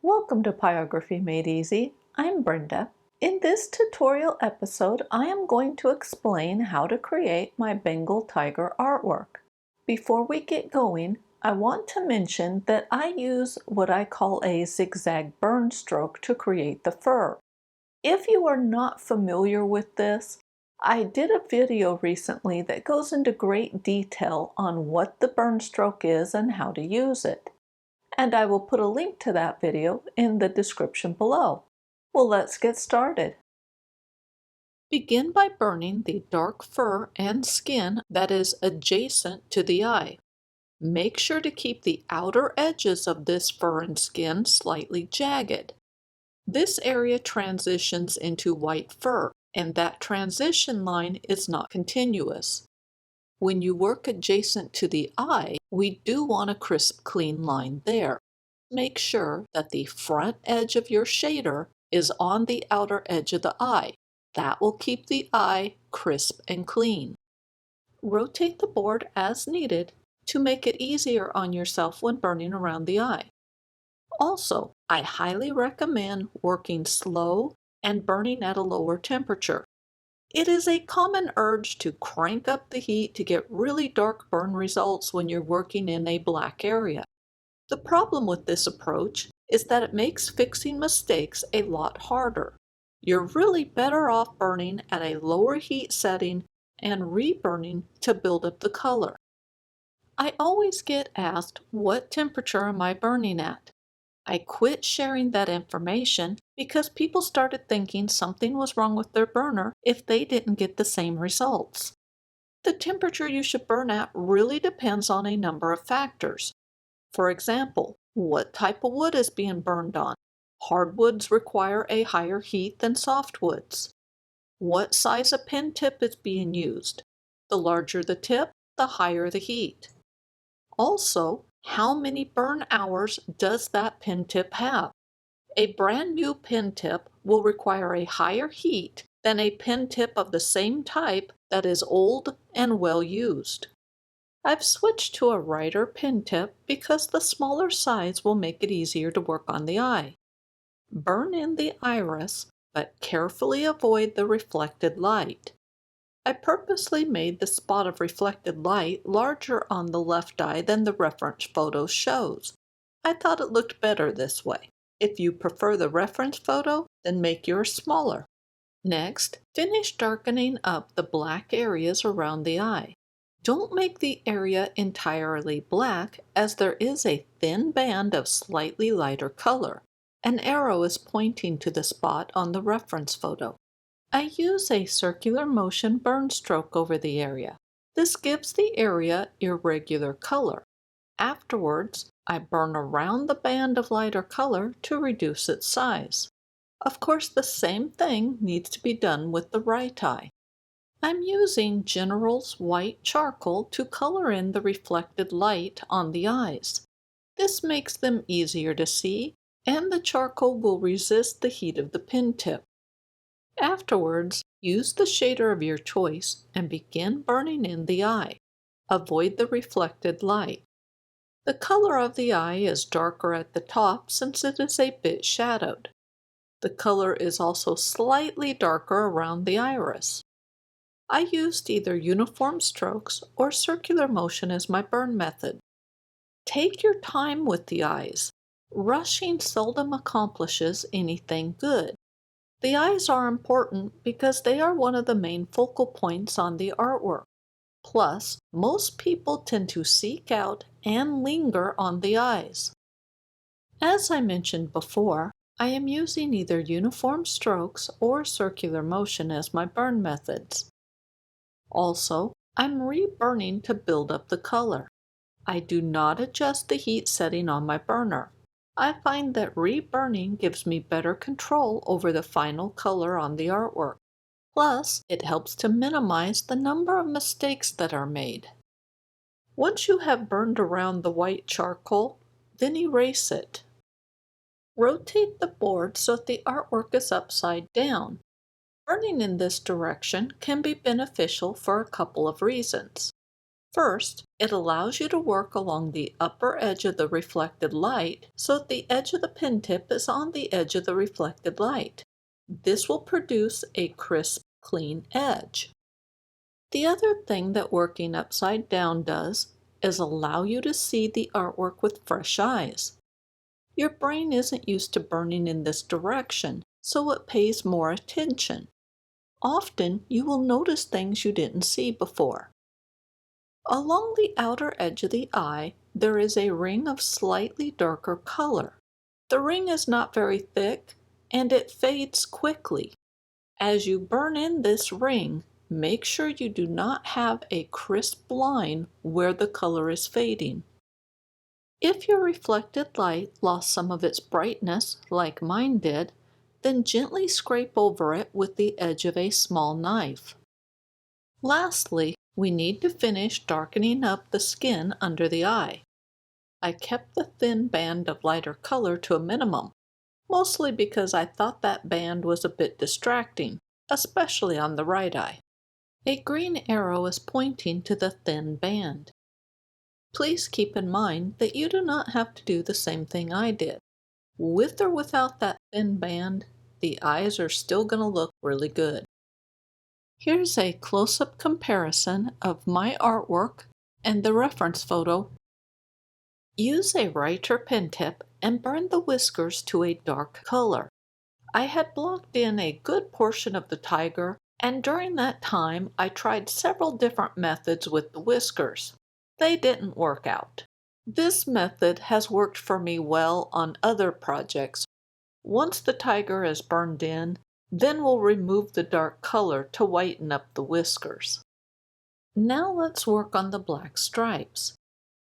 Welcome to Pyrography Made Easy. I'm Brenda. In this tutorial episode, I am going to explain how to create my Bengal Tiger artwork. Before we get going, I want to mention that I use what I call a zigzag burn stroke to create the fur. If you are not familiar with this, I did a video recently that goes into great detail on what the burn stroke is and how to use it. And I will put a link to that video in the description below. Well, let's get started. Begin by burning the dark fur and skin that is adjacent to the eye. Make sure to keep the outer edges of this fur and skin slightly jagged. This area transitions into white fur, and that transition line is not continuous. When you work adjacent to the eye, we do want a crisp, clean line there. Make sure that the front edge of your shader is on the outer edge of the eye. That will keep the eye crisp and clean. Rotate the board as needed to make it easier on yourself when burning around the eye. Also, I highly recommend working slow and burning at a lower temperature. It is a common urge to crank up the heat to get really dark burn results when you're working in a black area. The problem with this approach is that it makes fixing mistakes a lot harder. You're really better off burning at a lower heat setting and reburning to build up the color. I always get asked, what temperature am I burning at? I quit sharing that information because people started thinking something was wrong with their burner if they didn't get the same results. The temperature you should burn at really depends on a number of factors. For example, what type of wood is being burned on? Hardwoods require a higher heat than softwoods. What size of pen tip is being used? The larger the tip, the higher the heat. Also, how many burn hours does that pen tip have? A brand new pen tip will require a higher heat than a pen tip of the same type that is old and well used. I've switched to a writer pen tip because the smaller size will make it easier to work on the eye. Burn in the iris, but carefully avoid the reflected light. I purposely made the spot of reflected light larger on the left eye than the reference photo shows. I thought it looked better this way. If you prefer the reference photo, then make yours smaller. Next, finish darkening up the black areas around the eye. Don't make the area entirely black, as there is a thin band of slightly lighter color. An arrow is pointing to the spot on the reference photo. I use a circular motion burn stroke over the area. This gives the area irregular color. Afterwards, I burn around the band of lighter color to reduce its size. Of course, the same thing needs to be done with the right eye. I'm using General's white charcoal to color in the reflected light on the eyes. This makes them easier to see, and the charcoal will resist the heat of the pen tip. Afterwards, use the shader of your choice and begin burning in the eye. Avoid the reflected light. The color of the eye is darker at the top since it is a bit shadowed. The color is also slightly darker around the iris. I used either uniform strokes or circular motion as my burn method. Take your time with the eyes. Rushing seldom accomplishes anything good. The eyes are important because they are one of the main focal points on the artwork. Plus, most people tend to seek out and linger on the eyes. As I mentioned before, I am using either uniform strokes or circular motion as my burn methods. Also, I'm reburning to build up the color. I do not adjust the heat setting on my burner. I find that reburning gives me better control over the final color on the artwork. Plus, it helps to minimize the number of mistakes that are made. Once you have burned around the white charcoal, then erase it. Rotate the board so that the artwork is upside down. Burning in this direction can be beneficial for a couple of reasons. First, it allows you to work along the upper edge of the reflected light so that the edge of the pen tip is on the edge of the reflected light. This will produce a crisp, clean edge. The other thing that working upside down does is allow you to see the artwork with fresh eyes. Your brain isn't used to burning in this direction, so it pays more attention. Often, you will notice things you didn't see before. Along the outer edge of the eye, there is a ring of slightly darker color. The ring is not very thick, and it fades quickly. As you burn in this ring, make sure you do not have a crisp line where the color is fading. If your reflected light lost some of its brightness, like mine did, then gently scrape over it with the edge of a small knife. Lastly, we need to finish darkening up the skin under the eye. I kept the thin band of lighter color to a minimum, mostly because I thought that band was a bit distracting, especially on the right eye. A green arrow is pointing to the thin band. Please keep in mind that you do not have to do the same thing I did. With or without that thin band, the eyes are still going to look really good. Here's a close-up comparison of my artwork and the reference photo. Use a writer pen tip and burn the whiskers to a dark color. I had blocked in a good portion of the tiger, and during that time I tried several different methods with the whiskers. They didn't work out. This method has worked for me well on other projects. Once the tiger is burned in, then we'll remove the dark color to whiten up the whiskers. Now let's work on the black stripes.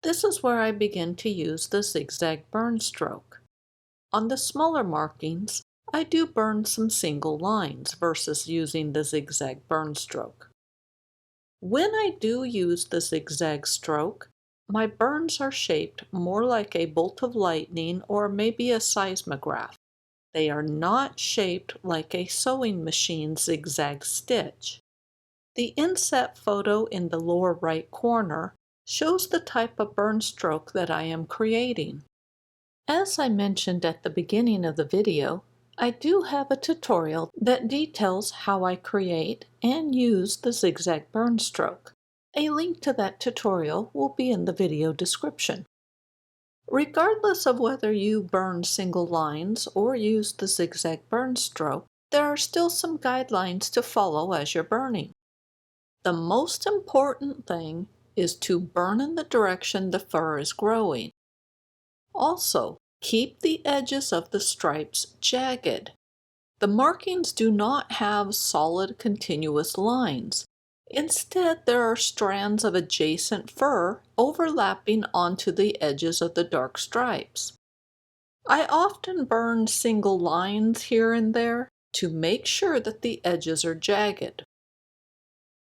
This is where I begin to use the zigzag burn stroke. On the smaller markings, I do burn some single lines versus using the zigzag burn stroke. When I do use the zigzag stroke, my burns are shaped more like a bolt of lightning or maybe a seismograph. They are not shaped like a sewing machine zigzag stitch. The inset photo in the lower right corner shows the type of burn stroke that I am creating. As I mentioned at the beginning of the video, I do have a tutorial that details how I create and use the zigzag burn stroke. A link to that tutorial will be in the video description. Regardless of whether you burn single lines or use the zigzag burn stroke, there are still some guidelines to follow as you're burning. The most important thing is to burn in the direction the fur is growing. Also, keep the edges of the stripes jagged. The markings do not have solid continuous lines. Instead, there are strands of adjacent fur overlapping onto the edges of the dark stripes. I often burn single lines here and there to make sure that the edges are jagged.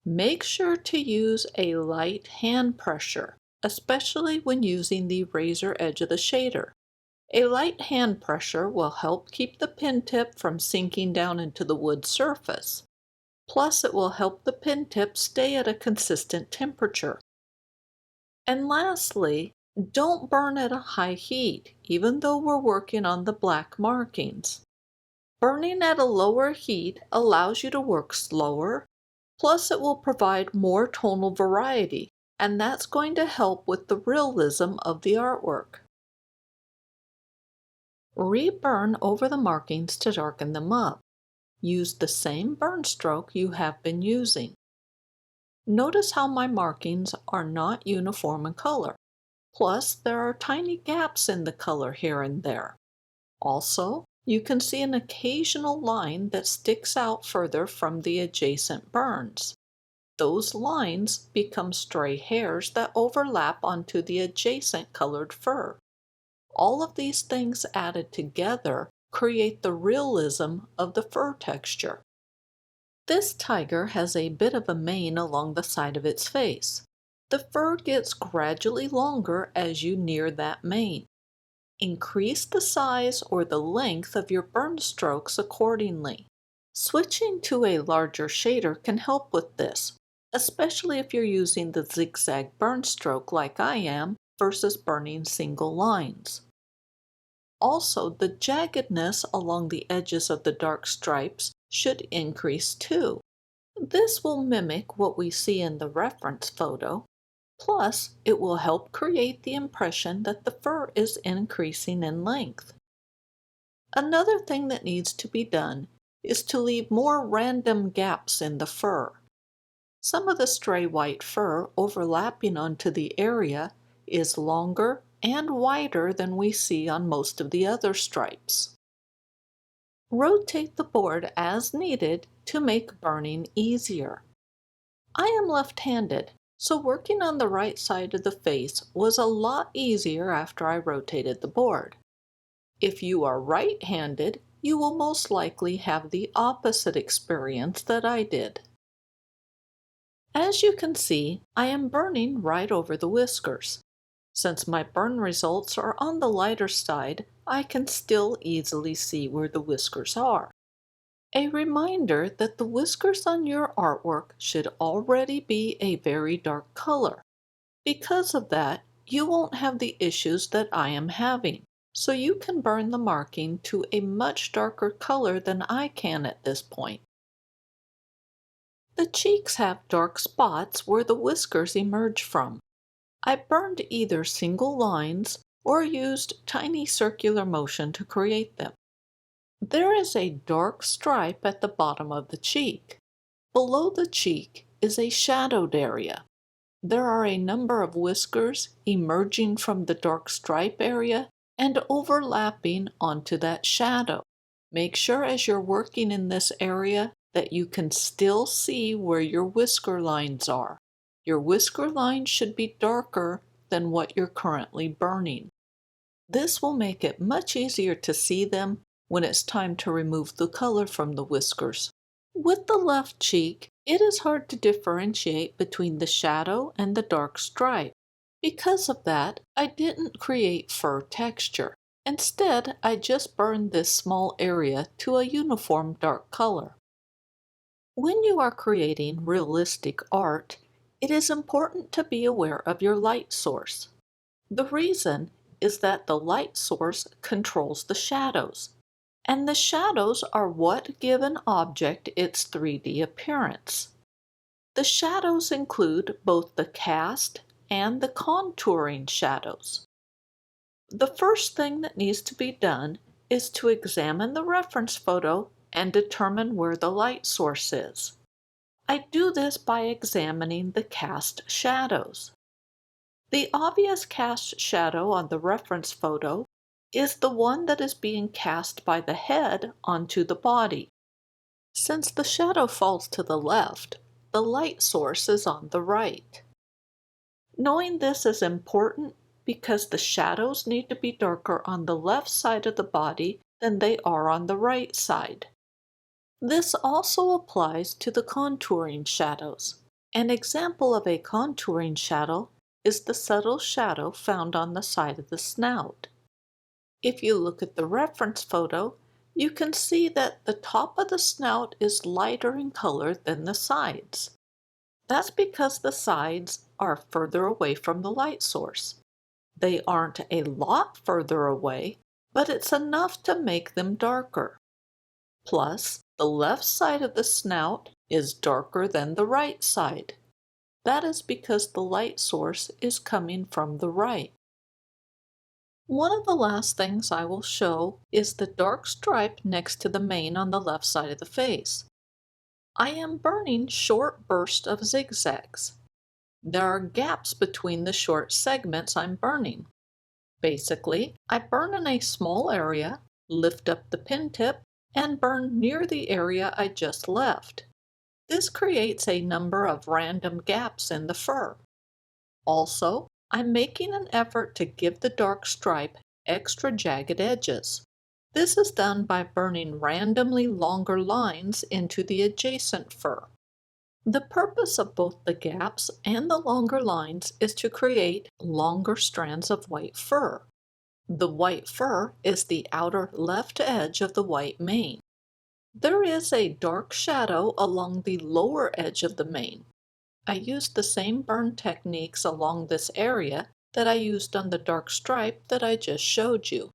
Make sure to use a light hand pressure, especially when using the razor edge of the shader. A light hand pressure will help keep the pen tip from sinking down into the wood surface. Plus, it will help the pen tip stay at a consistent temperature. And lastly, don't burn at a high heat, even though we're working on the black markings. Burning at a lower heat allows you to work slower, plus it will provide more tonal variety, and that's going to help with the realism of the artwork. Re-burn over the markings to darken them up. Use the same burn stroke you have been using. Notice how my markings are not uniform in color. Plus, there are tiny gaps in the color here and there. Also, you can see an occasional line that sticks out further from the adjacent burns. Those lines become stray hairs that overlap onto the adjacent colored fur. All of these things added together create the realism of the fur texture. This tiger has a bit of a mane along the side of its face. The fur gets gradually longer as you near that mane. Increase the size or the length of your burn strokes accordingly. Switching to a larger shader can help with this. especially if you're using the zigzag burn stroke like I am versus burning single lines. Also, the jaggedness along the edges of the dark stripes should increase too. This will mimic what we see in the reference photo. Plus, it will help create the impression that the fur is increasing in length. Another thing that needs to be done is to leave more random gaps in the fur. Some of the stray white fur overlapping onto the area is longer and wider than we see on most of the other stripes. Rotate the board as needed to make burning easier. I am left-handed, so working on the right side of the face was a lot easier after I rotated the board. If you are right-handed, you will most likely have the opposite experience that I did. As you can see, I am burning right over the whiskers. Since my burn results are on the lighter side, I can still easily see where the whiskers are. A reminder that the whiskers on your artwork should already be a very dark color. Because of that, you won't have the issues that I am having, so you can burn the marking to a much darker color than I can at this point. The cheeks have dark spots where the whiskers emerge from. I burned either single lines or used tiny circular motion to create them. There is a dark stripe at the bottom of the cheek. Below the cheek is a shadowed area. There are a number of whiskers emerging from the dark stripe area and overlapping onto that shadow. Make sure as you're working in this area that you can still see where your whisker lines are. Your whisker lines should be darker than what you're currently burning. This will make it much easier to see them when it's time to remove the color from the whiskers. With the left cheek, it is hard to differentiate between the shadow and the dark stripe. Because of that, I didn't create fur texture. Instead, I just burned this small area to a uniform dark color. When you are creating realistic art, it is important to be aware of your light source. The reason is that the light source controls the shadows, and the shadows are what give an object its 3D appearance. The shadows include both the cast and the contouring shadows. The first thing that needs to be done is to examine the reference photo and determine where the light source is. I do this by examining the cast shadows. The obvious cast shadow on the reference photo is the one that is being cast by the head onto the body. Since the shadow falls to the left, the light source is on the right. Knowing this is important because the shadows need to be darker on the left side of the body than they are on the right side. This also applies to the contouring shadows. An example of a contouring shadow is the subtle shadow found on the side of the snout. If you look at the reference photo, you can see that the top of the snout is lighter in color than the sides. That's because the sides are further away from the light source. They aren't a lot further away, but it's enough to make them darker. Plus, the left side of the snout is darker than the right side. That is because the light source is coming from the right. One of the last things I will show is the dark stripe next to the mane on the left side of the face. I am burning short bursts of zigzags. There are gaps between the short segments I'm burning. Basically, I burn in a small area, lift up the pin tip, and burn near the area I just left. This creates a number of random gaps in the fur. Also, I'm making an effort to give the dark stripe extra jagged edges. This is done by burning randomly longer lines into the adjacent fur. The purpose of both the gaps and the longer lines is to create longer strands of white fur. The white fur is the outer left edge of the white mane. There is a dark shadow along the lower edge of the mane. I used the same burn techniques along this area that I used on the dark stripe that I just showed you.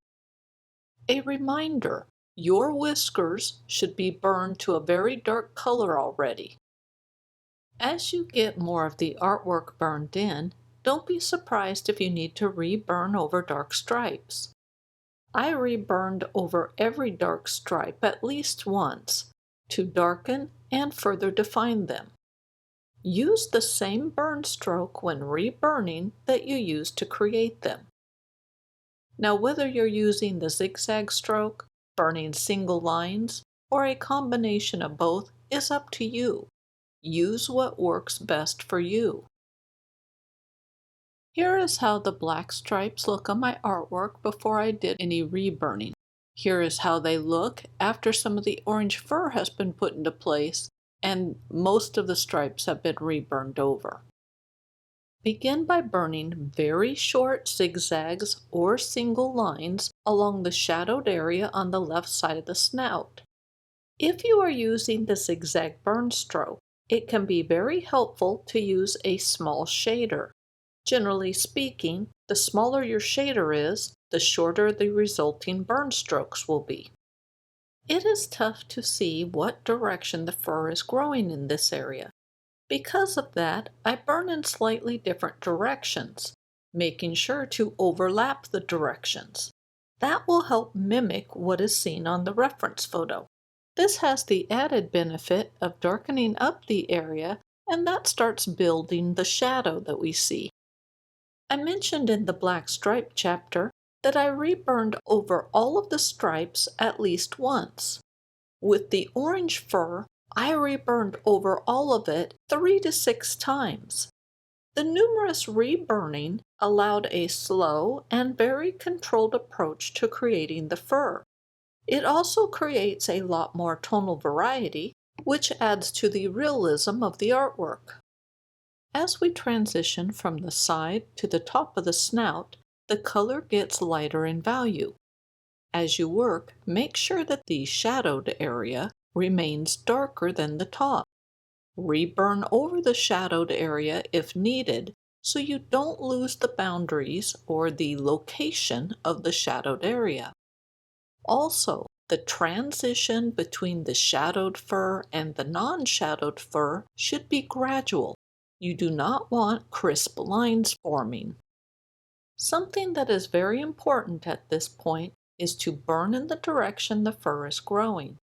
A reminder, your whiskers should be burned to a very dark color already. As you get more of the artwork burned in, don't be surprised if you need to re-burn over dark stripes. I reburned over every dark stripe at least once to darken and further define them. Use the same burn stroke when reburning that you used to create them. Now, whether you're using the zigzag stroke, burning single lines, or a combination of both is up to you. Use what works best for you. Here is how the black stripes look on my artwork before I did any reburning. Here is how they look after some of the orange fur has been put into place and most of the stripes have been reburned over. Begin by burning very short zigzags or single lines along the shadowed area on the left side of the snout. If you are using the zigzag burn stroke, it can be very helpful to use a small shader. Generally speaking, the smaller your shader is, the shorter the resulting burn strokes will be. It is tough to see what direction the fur is growing in this area. Because of that, I burn in slightly different directions, making sure to overlap the directions. That will help mimic what is seen on the reference photo. This has the added benefit of darkening up the area, and that starts building the shadow that we see. I mentioned in the black stripe chapter that I reburned over all of the stripes at least once. With the orange fur, I reburned over all of it 3 to 6 times. The numerous reburning allowed a slow and very controlled approach to creating the fur. It also creates a lot more tonal variety, which adds to the realism of the artwork. As we transition from the side to the top of the snout, the color gets lighter in value. As you work, make sure that the shadowed area remains darker than the top. Reburn over the shadowed area if needed so you don't lose the boundaries or the location of the shadowed area. Also, the transition between the shadowed fur and the non-shadowed fur should be gradual. You do not want crisp lines forming. Something that is very important at this point is to burn in the direction the fur is growing.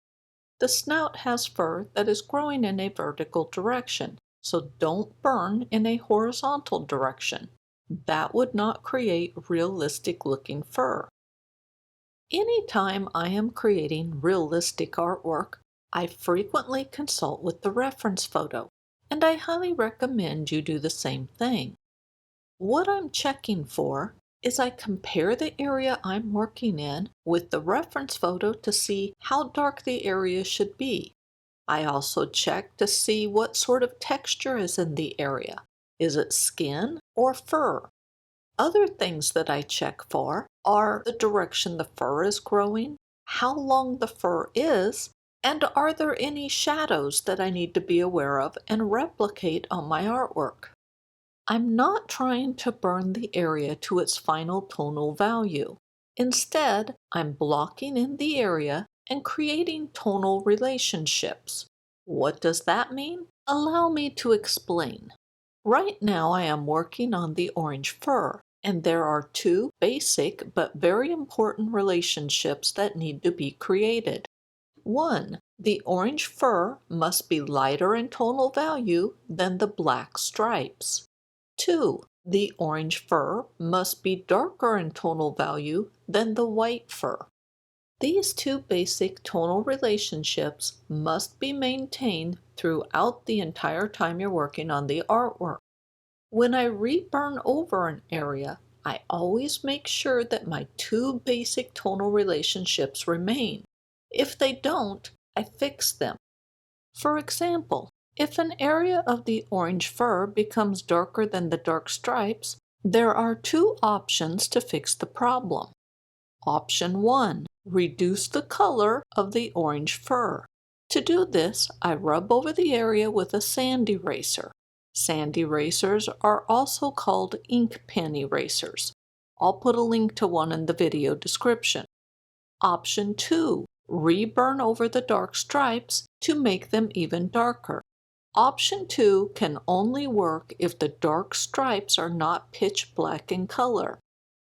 The snout has fur that is growing in a vertical direction, so don't burn in a horizontal direction. That would not create realistic looking fur. Anytime I am creating realistic artwork, I frequently consult with the reference photo, and I highly recommend you do the same thing. What I'm checking for is I compare the area I'm working in with the reference photo to see how dark the area should be. I also check to see what sort of texture is in the area. Is it skin or fur? Other things that I check for are the direction the fur is growing, how long the fur is, and are there any shadows that I need to be aware of and replicate on my artwork. I'm not trying to burn the area to its final tonal value. Instead, I'm blocking in the area and creating tonal relationships. What does that mean? Allow me to explain. Right now I am working on the orange fur, and there are 2 basic but very important relationships that need to be created. 1. The orange fur must be lighter in tonal value than the black stripes. 2. The orange fur must be darker in tonal value than the white fur. These 2 basic tonal relationships must be maintained throughout the entire time you're working on the artwork. When I reburn over an area, I always make sure that my 2 basic tonal relationships remain. If they don't, I fix them. For example, if an area of the orange fur becomes darker than the dark stripes, there are 2 options to fix the problem. Option 1. Reduce the color of the orange fur. To do this, I rub over the area with a sand eraser. Sand erasers are also called ink pen erasers. I'll put a link to one in the video description. Option 2. Reburn over the dark stripes to make them even darker. Option 2 can only work if the dark stripes are not pitch black in color.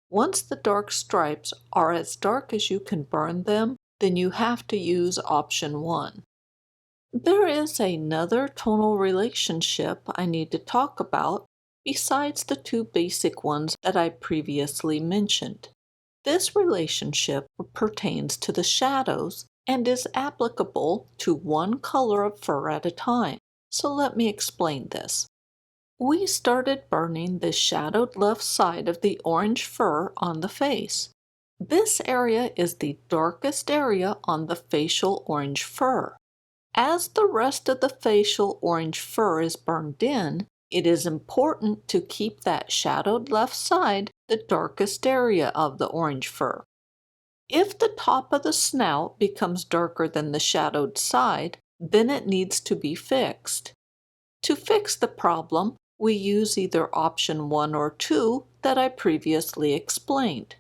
Once the dark stripes are as dark as you can burn them, then you have to use option 1. There is another tonal relationship I need to talk about besides the two basic ones that I previously mentioned. This relationship pertains to the shadows and is applicable to one color of fur at a time. So let me explain this. We started burning the shadowed left side of the orange fur on the face. This area is the darkest area on the facial orange fur. As the rest of the facial orange fur is burned in, it is important to keep that shadowed left side the darkest area of the orange fur. If the top of the snout becomes darker than the shadowed side, then it needs to be fixed. To fix the problem, we use either option 1 or 2 that I previously explained.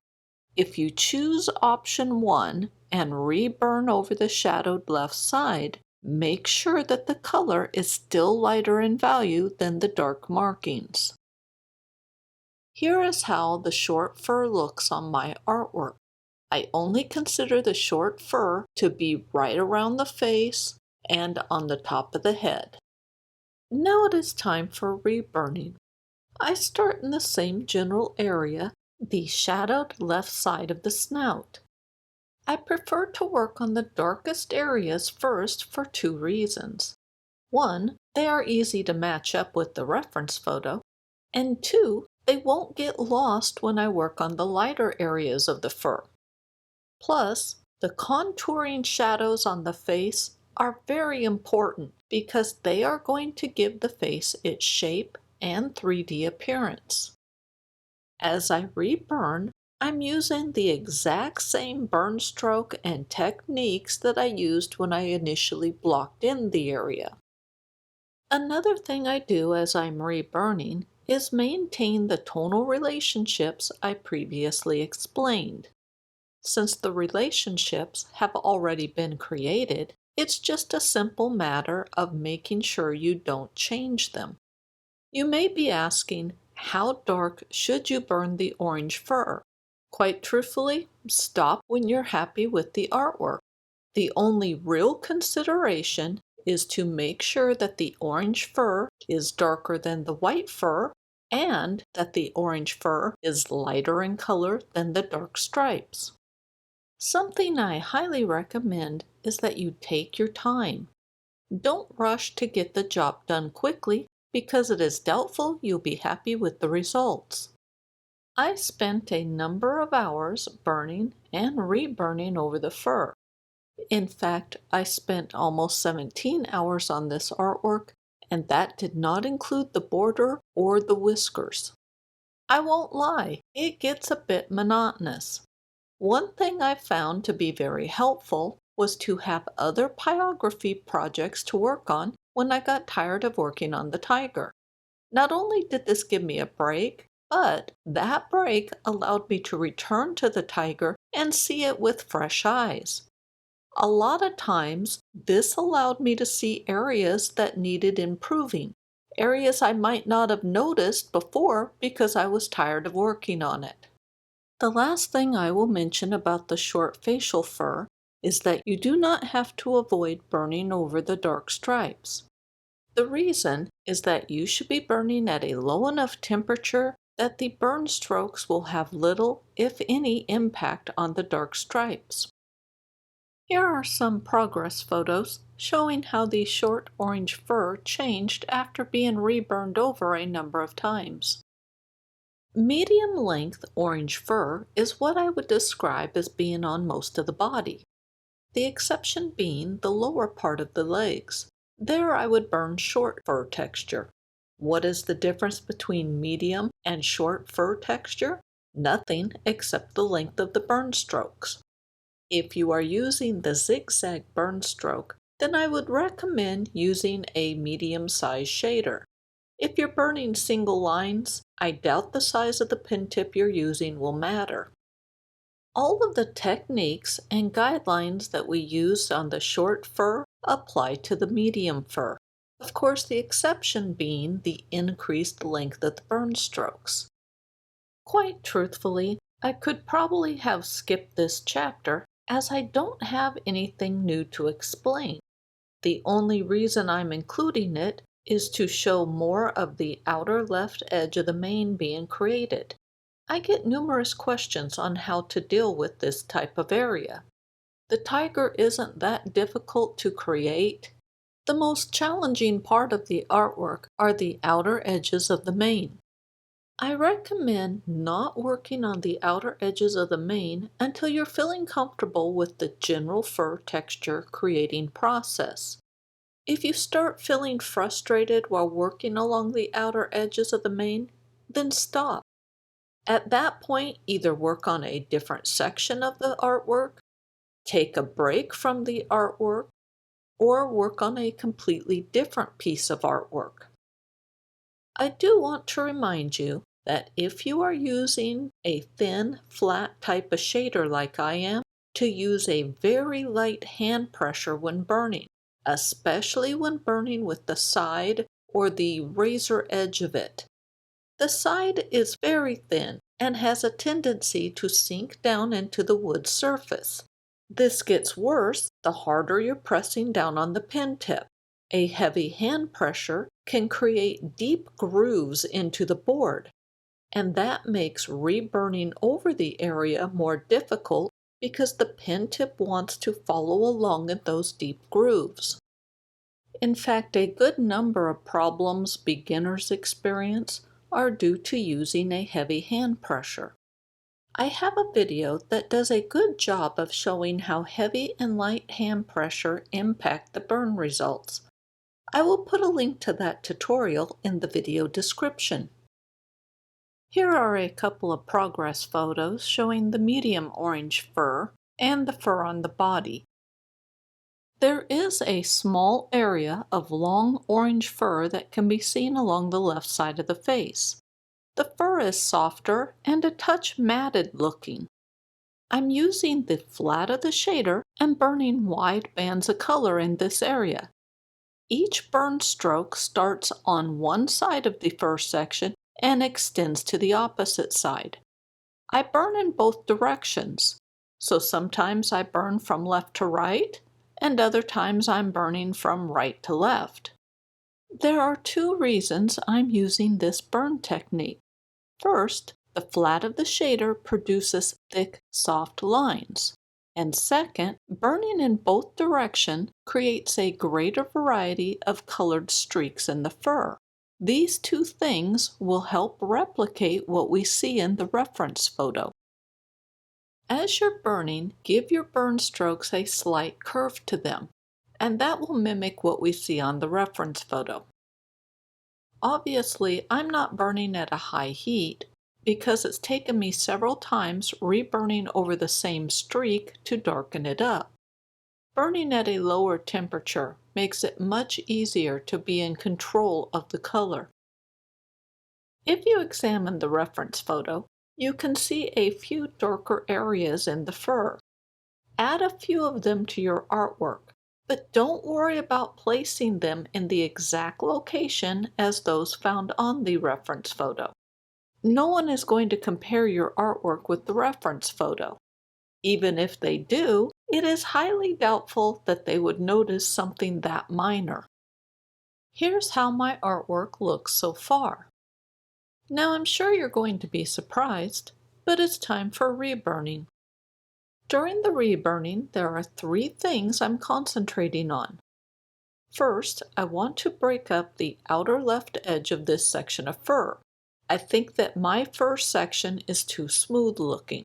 If you choose option 1 and reburn over the shadowed left side, make sure that the color is still lighter in value than the dark markings. Here is how the short fur looks on my artwork. I only consider the short fur to be right around the face and on the top of the head. Now it is time for reburning. I start in the same general area, the shadowed left side of the snout. I prefer to work on the darkest areas first for 2 reasons. 1, they are easy to match up with the reference photo, and 2, they won't get lost when I work on the lighter areas of the fur. Plus, the contouring shadows on the face are very important because they are going to give the face its shape and 3D appearance. As I reburn, I'm using the exact same burn stroke and techniques that I used when I initially blocked in the area. Another thing I do as I'm reburning is maintain the tonal relationships I previously explained. Since the relationships have already been created, it's just a simple matter of making sure you don't change them. You may be asking, how dark should you burn the orange fur? Quite truthfully, stop when you're happy with the artwork. The only real consideration is to make sure that the orange fur is darker than the white fur and that the orange fur is lighter in color than the dark stripes. Something I highly recommend is that you take your time. Don't rush to get the job done quickly because it is doubtful you'll be happy with the results. I spent a number of hours burning and reburning over the fur. In fact, I spent almost 17 hours on this artwork, and that did not include the border or the whiskers. I won't lie, it gets a bit monotonous. One thing I found to be very helpful was to have other pyrography projects to work on when I got tired of working on the tiger. Not only did this give me a break, but that break allowed me to return to the tiger and see it with fresh eyes. A lot of times, this allowed me to see areas that needed improving, areas I might not have noticed before because I was tired of working on it. The last thing I will mention about the short facial fur is that you do not have to avoid burning over the dark stripes. The reason is that you should be burning at a low enough temperature that the burn strokes will have little, if any, impact on the dark stripes. Here are some progress photos showing how the short orange fur changed after being reburned over a number of times. Medium length orange fur is what I would describe as being on most of the body, the exception being the lower part of the legs. There I would burn short fur texture. What is the difference between medium and short fur texture? Nothing except the length of the burn strokes. If you are using the zigzag burn stroke, then I would recommend using a medium-sized shader. If you're burning single lines, I doubt the size of the pen tip you're using will matter. All of the techniques and guidelines that we use on the short fur apply to the medium fur. Of course, the exception being the increased length of the burn strokes. Quite truthfully, I could probably have skipped this chapter as I don't have anything new to explain. The only reason I'm including it is to show more of the outer left edge of the mane being created. I get numerous questions on how to deal with this type of area. The tiger isn't that difficult to create. The most challenging part of the artwork are the outer edges of the mane. I recommend not working on the outer edges of the mane until you're feeling comfortable with the general fur texture creating process. If you start feeling frustrated while working along the outer edges of the mane, then stop. At that point, either work on a different section of the artwork, take a break from the artwork, or work on a completely different piece of artwork. I do want to remind you that if you are using a thin, flat type of shader like I am, to use a very light hand pressure when burning, especially when burning with the side or the razor edge of it. The side is very thin and has a tendency to sink down into the wood surface. This gets worse the harder you're pressing down on the pen tip. A heavy hand pressure can create deep grooves into the board, and that makes reburning over the area more difficult because the pen tip wants to follow along in those deep grooves. In fact, a good number of problems beginners experience are due to using a heavy hand pressure. I have a video that does a good job of showing how heavy and light hand pressure impact the burn results. I will put a link to that tutorial in the video description. Here are a couple of progress photos showing the medium orange fur and the fur on the body. There is a small area of long orange fur that can be seen along the left side of the face. The fur is softer and a touch matted looking. I'm using the flat of the shader and burning wide bands of color in this area. Each burn stroke starts on one side of the fur section and extends to the opposite side. I burn in both directions, so sometimes I burn from left to right, and other times I'm burning from right to left. There are two reasons I'm using this burn technique. First, the flat of the shader produces thick, soft lines. And second, burning in both directions creates a greater variety of colored streaks in the fur. These two things will help replicate what we see in the reference photo. As you're burning, give your burn strokes a slight curve to them, and that will mimic what we see on the reference photo. Obviously, I'm not burning at a high heat because it's taken me several times reburning over the same streak to darken it up. Burning at a lower temperature makes it much easier to be in control of the color. If you examine the reference photo, you can see a few darker areas in the fur. Add a few of them to your artwork, but don't worry about placing them in the exact location as those found on the reference photo. No one is going to compare your artwork with the reference photo. Even if they do, it is highly doubtful that they would notice something that minor. Here's how my artwork looks so far. Now I'm sure you're going to be surprised, but it's time for reburning. During the reburning, there are three things I'm concentrating on. First, I want to break up the outer left edge of this section of fur. I think that my fur section is too smooth looking.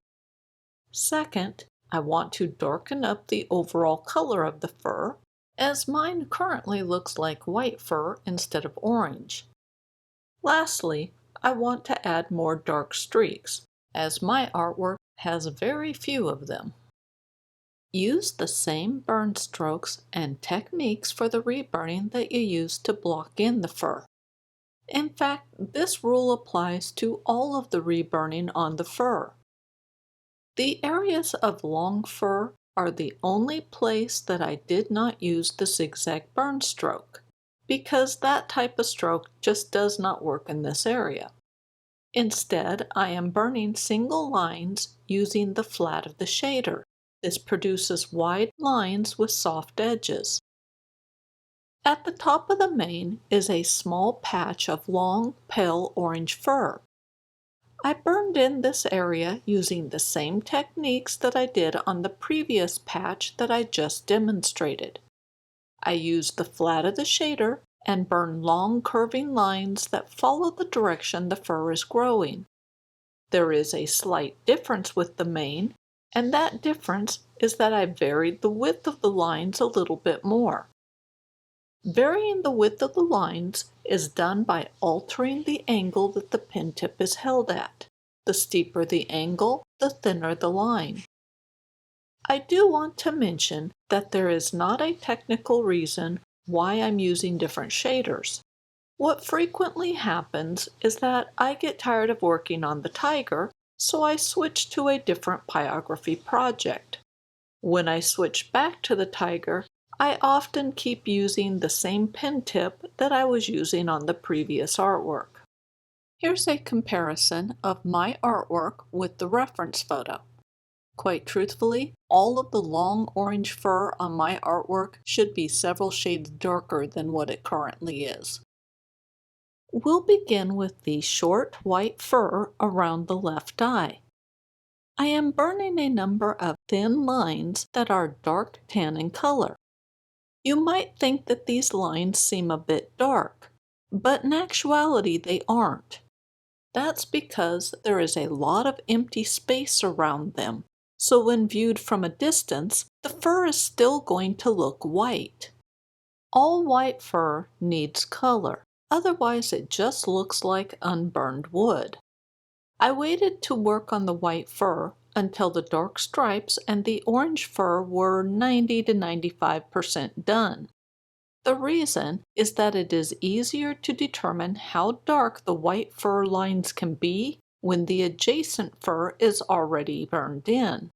Second, I want to darken up the overall color of the fur, as mine currently looks like white fur instead of orange. Lastly, I want to add more dark streaks, as my artwork has very few of them. Use the same burn strokes and techniques for the reburning that you used to block in the fur. In fact, this rule applies to all of the reburning on the fur. The areas of long fur are the only place that I did not use the zigzag burn stroke, because that type of stroke just does not work in this area. Instead, I am burning single lines using the flat of the shader. This produces wide lines with soft edges. At the top of the mane is a small patch of long, pale orange fur. I burned in this area using the same techniques that I did on the previous patch that I just demonstrated. I used the flat of the shader and burned long curving lines that follow the direction the fur is growing. There is a slight difference with the mane, and that difference is that I varied the width of the lines a little bit more. Varying the width of the lines is done by altering the angle that the pin tip is held at. The steeper the angle, the thinner the line. I do want to mention that there is not a technical reason why I'm using different shaders. What frequently happens is that I get tired of working on the tiger, so I switch to a different pyrography project. When I switch back to the tiger, I often keep using the same pen tip that I was using on the previous artwork. Here's a comparison of my artwork with the reference photo. Quite truthfully, all of the long orange fur on my artwork should be several shades darker than what it currently is. We'll begin with the short white fur around the left eye. I am burning a number of thin lines that are dark tan in color. You might think that these lines seem a bit dark, but in actuality they aren't. That's because there is a lot of empty space around them, so when viewed from a distance, the fur is still going to look white. All white fur needs color, otherwise it just looks like unburned wood. I waited to work on the white fur until the dark stripes and the orange fur were 90 to 95% done. The reason is that it is easier to determine how dark the white fur lines can be when the adjacent fur is already burned in.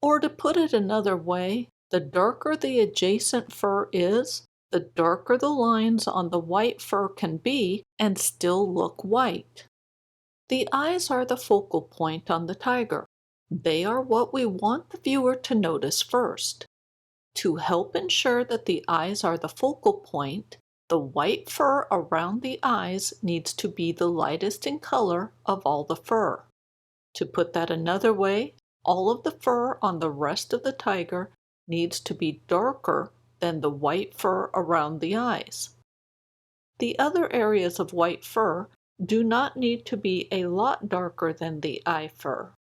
Or to put it another way, the darker the adjacent fur is, the darker the lines on the white fur can be and still look white. The eyes are the focal point on the tiger. They are what we want the viewer to notice first. To help ensure that the eyes are the focal point, the white fur around the eyes needs to be the lightest in color of all the fur. To put that another way, all of the fur on the rest of the tiger needs to be darker than the white fur around the eyes. The other areas of white fur do not need to be a lot darker than the eye fur.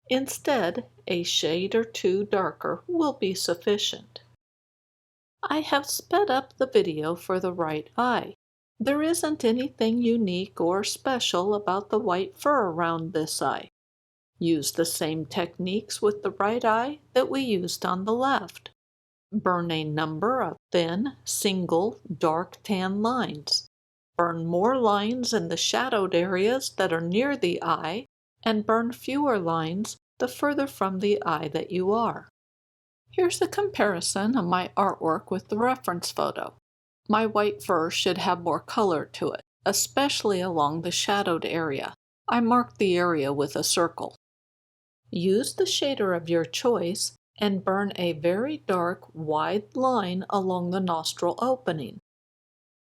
Instead, a shade or two darker will be sufficient. I have sped up the video for the right eye. There isn't anything unique or special about the white fur around this eye. Use the same techniques with the right eye that we used on the left. Burn a number of thin, single, dark tan lines. Burn more lines in the shadowed areas that are near the eye, and burn fewer lines the further from the eye that you are. Here's a comparison of my artwork with the reference photo. My white fur should have more color to it, especially along the shadowed area. I marked the area with a circle. Use the shader of your choice and burn a very dark, wide line along the nostril opening.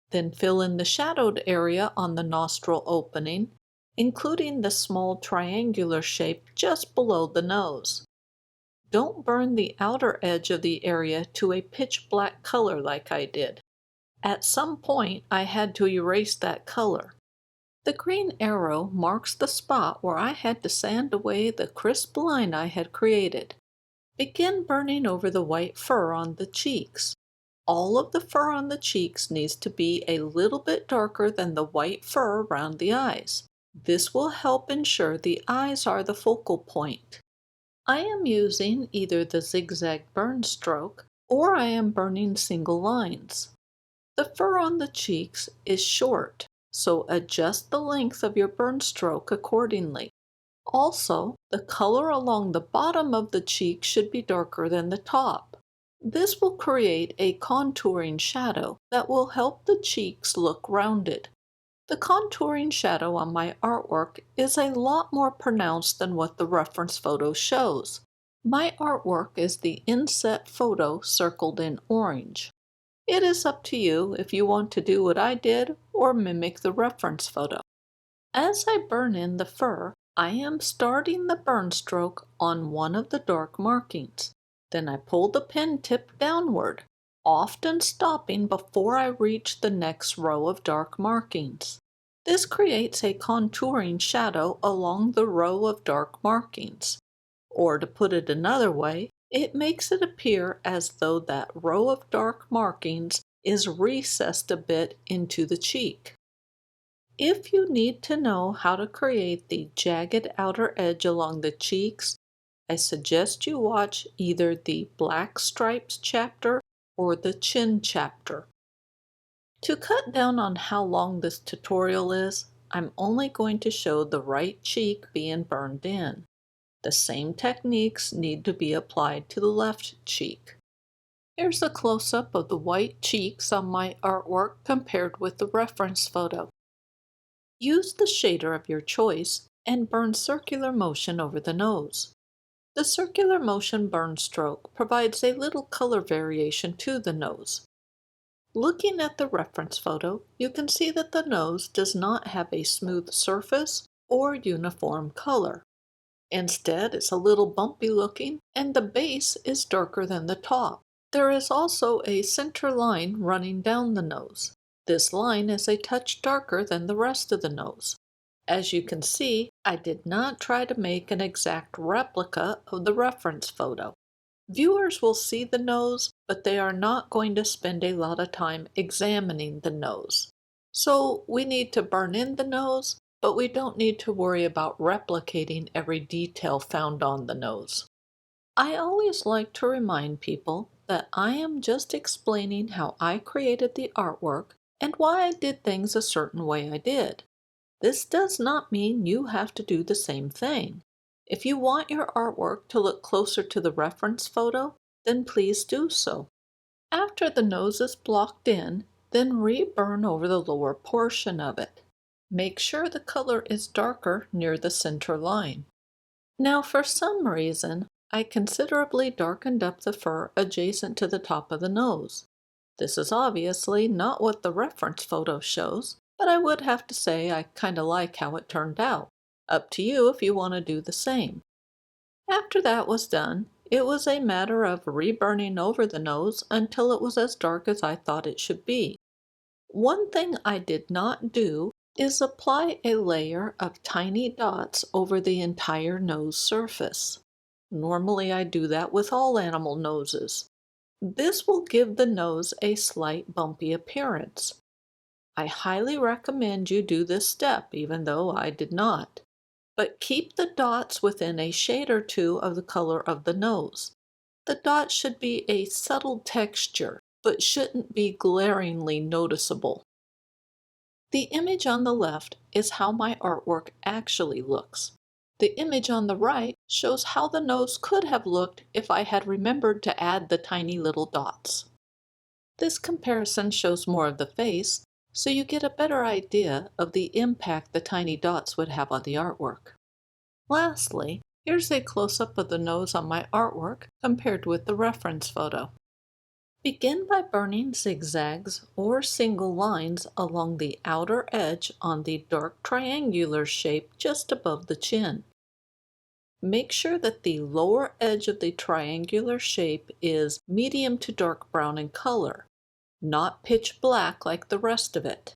Then fill in the shadowed area on the nostril opening, including the small triangular shape just below the nose. Don't burn the outer edge of the area to a pitch black color like I did. At some point, I had to erase that color. The green arrow marks the spot where I had to sand away the crisp line I had created. Begin burning over the white fur on the cheeks. All of the fur on the cheeks needs to be a little bit darker than the white fur around the eyes. This will help ensure the eyes are the focal point. I am using either the zigzag burn stroke or I am burning single lines. The fur on the cheeks is short, so adjust the length of your burn stroke accordingly. Also, the color along the bottom of the cheek should be darker than the top. This will create a contouring shadow that will help the cheeks look rounded. The contouring shadow on my artwork is a lot more pronounced than what the reference photo shows. My artwork is the inset photo circled in orange. It is up to you if you want to do what I did or mimic the reference photo. As I burn in the fur, I am starting the burn stroke on one of the dark markings. Then I pull the pen tip downward, often stopping before I reach the next row of dark markings. This creates a contouring shadow along the row of dark markings. Or to put it another way, it makes it appear as though that row of dark markings is recessed a bit into the cheek. If you need to know how to create the jagged outer edge along the cheeks, I suggest you watch either the Black Stripes chapter or the Chin chapter. To cut down on how long this tutorial is, I'm only going to show the right cheek being burned in. The same techniques need to be applied to the left cheek. Here's a close-up of the white cheeks on my artwork compared with the reference photo. Use the shader of your choice and burn circular motion over the nose. The circular motion burn stroke provides a little color variation to the nose. Looking at the reference photo, you can see that the nose does not have a smooth surface or uniform color. Instead, it's a little bumpy looking, and the base is darker than the top. There is also a center line running down the nose. This line is a touch darker than the rest of the nose. As you can see, I did not try to make an exact replica of the reference photo. Viewers will see the nose, but they are not going to spend a lot of time examining the nose. So we need to burn in the nose, but we don't need to worry about replicating every detail found on the nose. I always like to remind people that I am just explaining how I created the artwork and why I did things a certain way I did. This does not mean you have to do the same thing. If you want your artwork to look closer to the reference photo, then please do so. After the nose is blocked in, then re-burn over the lower portion of it. Make sure the color is darker near the center line. Now, for some reason, I considerably darkened up the fur adjacent to the top of the nose. This is obviously not what the reference photo shows, but I would have to say I kinda like how it turned out. Up to you if you want to do the same. After that was done, it was a matter of re-burning over the nose until it was as dark as I thought it should be. One thing I did not do is apply a layer of tiny dots over the entire nose surface. Normally I do that with all animal noses. This will give the nose a slight bumpy appearance. I highly recommend you do this step, even though I did not. But keep the dots within a shade or two of the color of the nose. The dots should be a subtle texture, but shouldn't be glaringly noticeable. The image on the left is how my artwork actually looks. The image on the right shows how the nose could have looked if I had remembered to add the tiny little dots. This comparison shows more of the face, so you get a better idea of the impact the tiny dots would have on the artwork. Lastly, here's a close-up of the nose on my artwork compared with the reference photo. Begin by burning zigzags or single lines along the outer edge on the dark triangular shape just above the chin. Make sure that the lower edge of the triangular shape is medium to dark brown in color, not pitch black like the rest of it.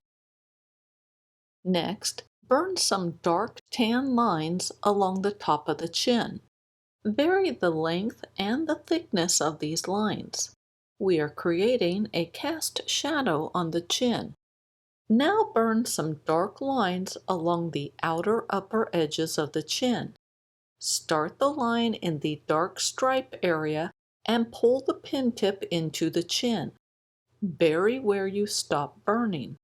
Next, burn some dark tan lines along the top of the chin. Vary the length and the thickness of these lines. We are creating a cast shadow on the chin. Now burn some dark lines along the outer upper edges of the chin. Start the line in the dark stripe area and pull the pen tip into the chin. Bury where you stop burning.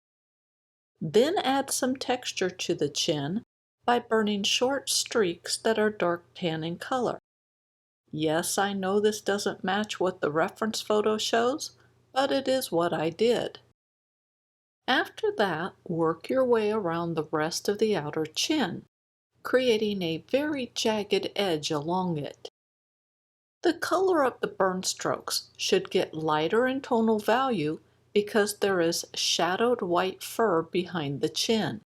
Then add some texture to the chin by burning short streaks that are dark tan in color. Yes, I know this doesn't match what the reference photo shows, but it is what I did. After that, work your way around the rest of the outer chin, creating a very jagged edge along it. The color of the burn strokes should get lighter in tonal value because there is shadowed white fur behind the chin.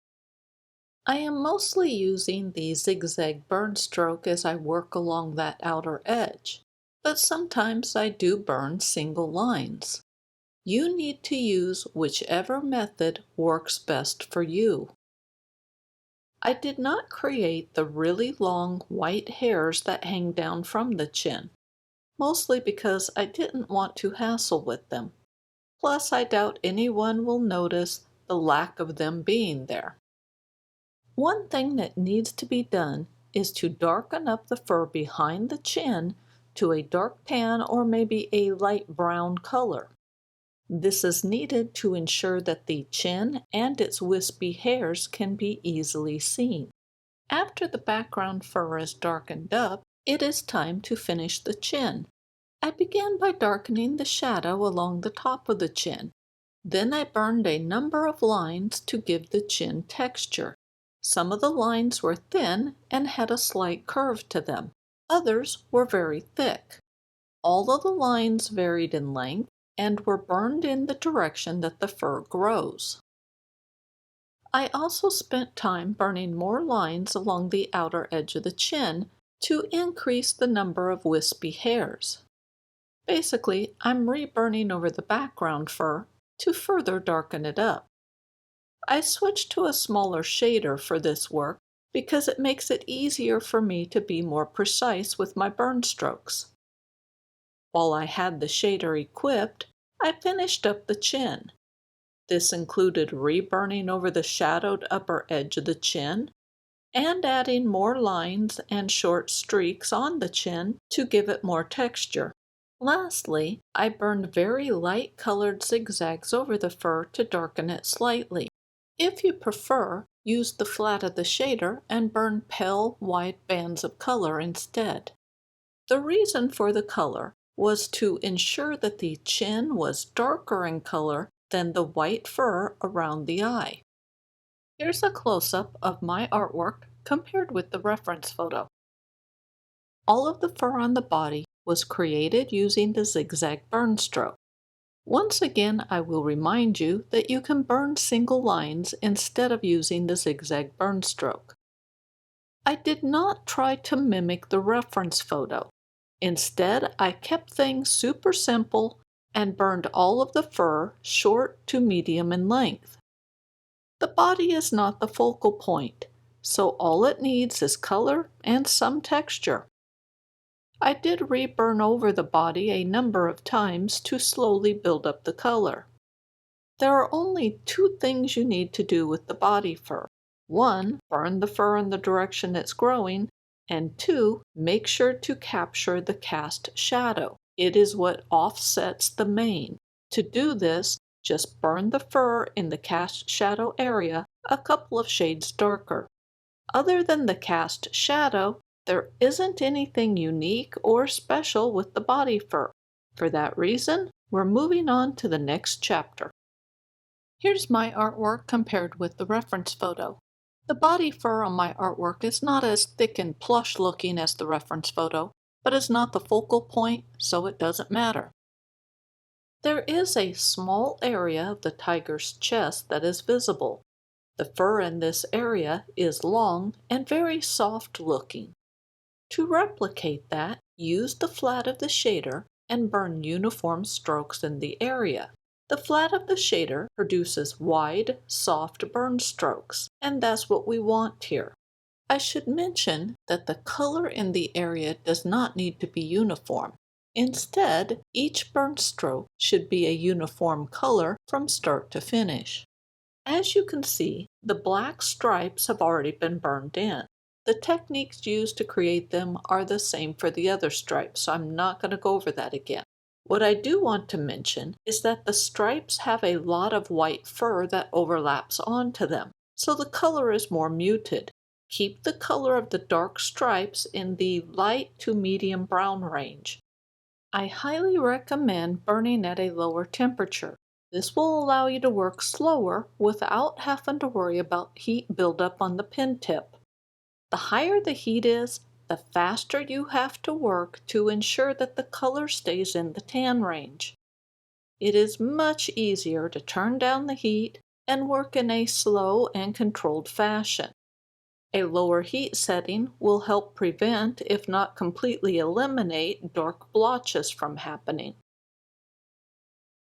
I am mostly using the zigzag burn stroke as I work along that outer edge, but sometimes I do burn single lines. You need to use whichever method works best for you. I did not create the really long white hairs that hang down from the chin, mostly because I didn't want to hassle with them. Plus, I doubt anyone will notice the lack of them being there. One thing that needs to be done is to darken up the fur behind the chin to a dark tan or maybe a light brown color. This is needed to ensure that the chin and its wispy hairs can be easily seen. After the background fur is darkened up, it is time to finish the chin. I began by darkening the shadow along the top of the chin. Then I burned a number of lines to give the chin texture. Some of the lines were thin and had a slight curve to them. Others were very thick. All of the lines varied in length and were burned in the direction that the fur grows. I also spent time burning more lines along the outer edge of the chin to increase the number of wispy hairs. Basically, I'm reburning over the background fur to further darken it up. I switched to a smaller shader for this work because it makes it easier for me to be more precise with my burn strokes. While I had the shader equipped, I finished up the chin. This included reburning over the shadowed upper edge of the chin and adding more lines and short streaks on the chin to give it more texture. Lastly, I burned very light colored zigzags over the fur to darken it slightly. If you prefer, use the flat of the shader and burn pale white bands of color instead. The reason for the color was to ensure that the chin was darker in color than the white fur around the eye. Here's a close-up of my artwork compared with the reference photo. All of the fur on the body was created using the zigzag burn stroke. Once again, I will remind you that you can burn single lines instead of using the zigzag burn stroke. I did not try to mimic the reference photo. Instead, I kept things super simple and burned all of the fur short to medium in length. The body is not the focal point, so all it needs is color and some texture. I did reburn over the body a number of times to slowly build up the color. There are only two things you need to do with the body fur. One, burn the fur in the direction it's growing, and two, make sure to capture the cast shadow. It is what offsets the mane. To do this, just burn the fur in the cast shadow area a couple of shades darker. Other than the cast shadow, there isn't anything unique or special with the body fur. For that reason, we're moving on to the next chapter. Here's my artwork compared with the reference photo. The body fur on my artwork is not as thick and plush looking as the reference photo, but is not the focal point, so it doesn't matter. There is a small area of the tiger's chest that is visible. The fur in this area is long and very soft looking. To replicate that, use the flat of the shader and burn uniform strokes in the area. The flat of the shader produces wide, soft burn strokes, and that's what we want here. I should mention that the color in the area does not need to be uniform. Instead, each burn stroke should be a uniform color from start to finish. As you can see, the black stripes have already been burned in. The techniques used to create them are the same for the other stripes, so I'm not going to go over that again. What I do want to mention is that the stripes have a lot of white fur that overlaps onto them, so the color is more muted. Keep the color of the dark stripes in the light to medium brown range. I highly recommend burning at a lower temperature. This will allow you to work slower without having to worry about heat buildup on the pen tip. The higher the heat is, the faster you have to work to ensure that the color stays in the tan range. It is much easier to turn down the heat and work in a slow and controlled fashion. A lower heat setting will help prevent, if not completely eliminate, dark blotches from happening.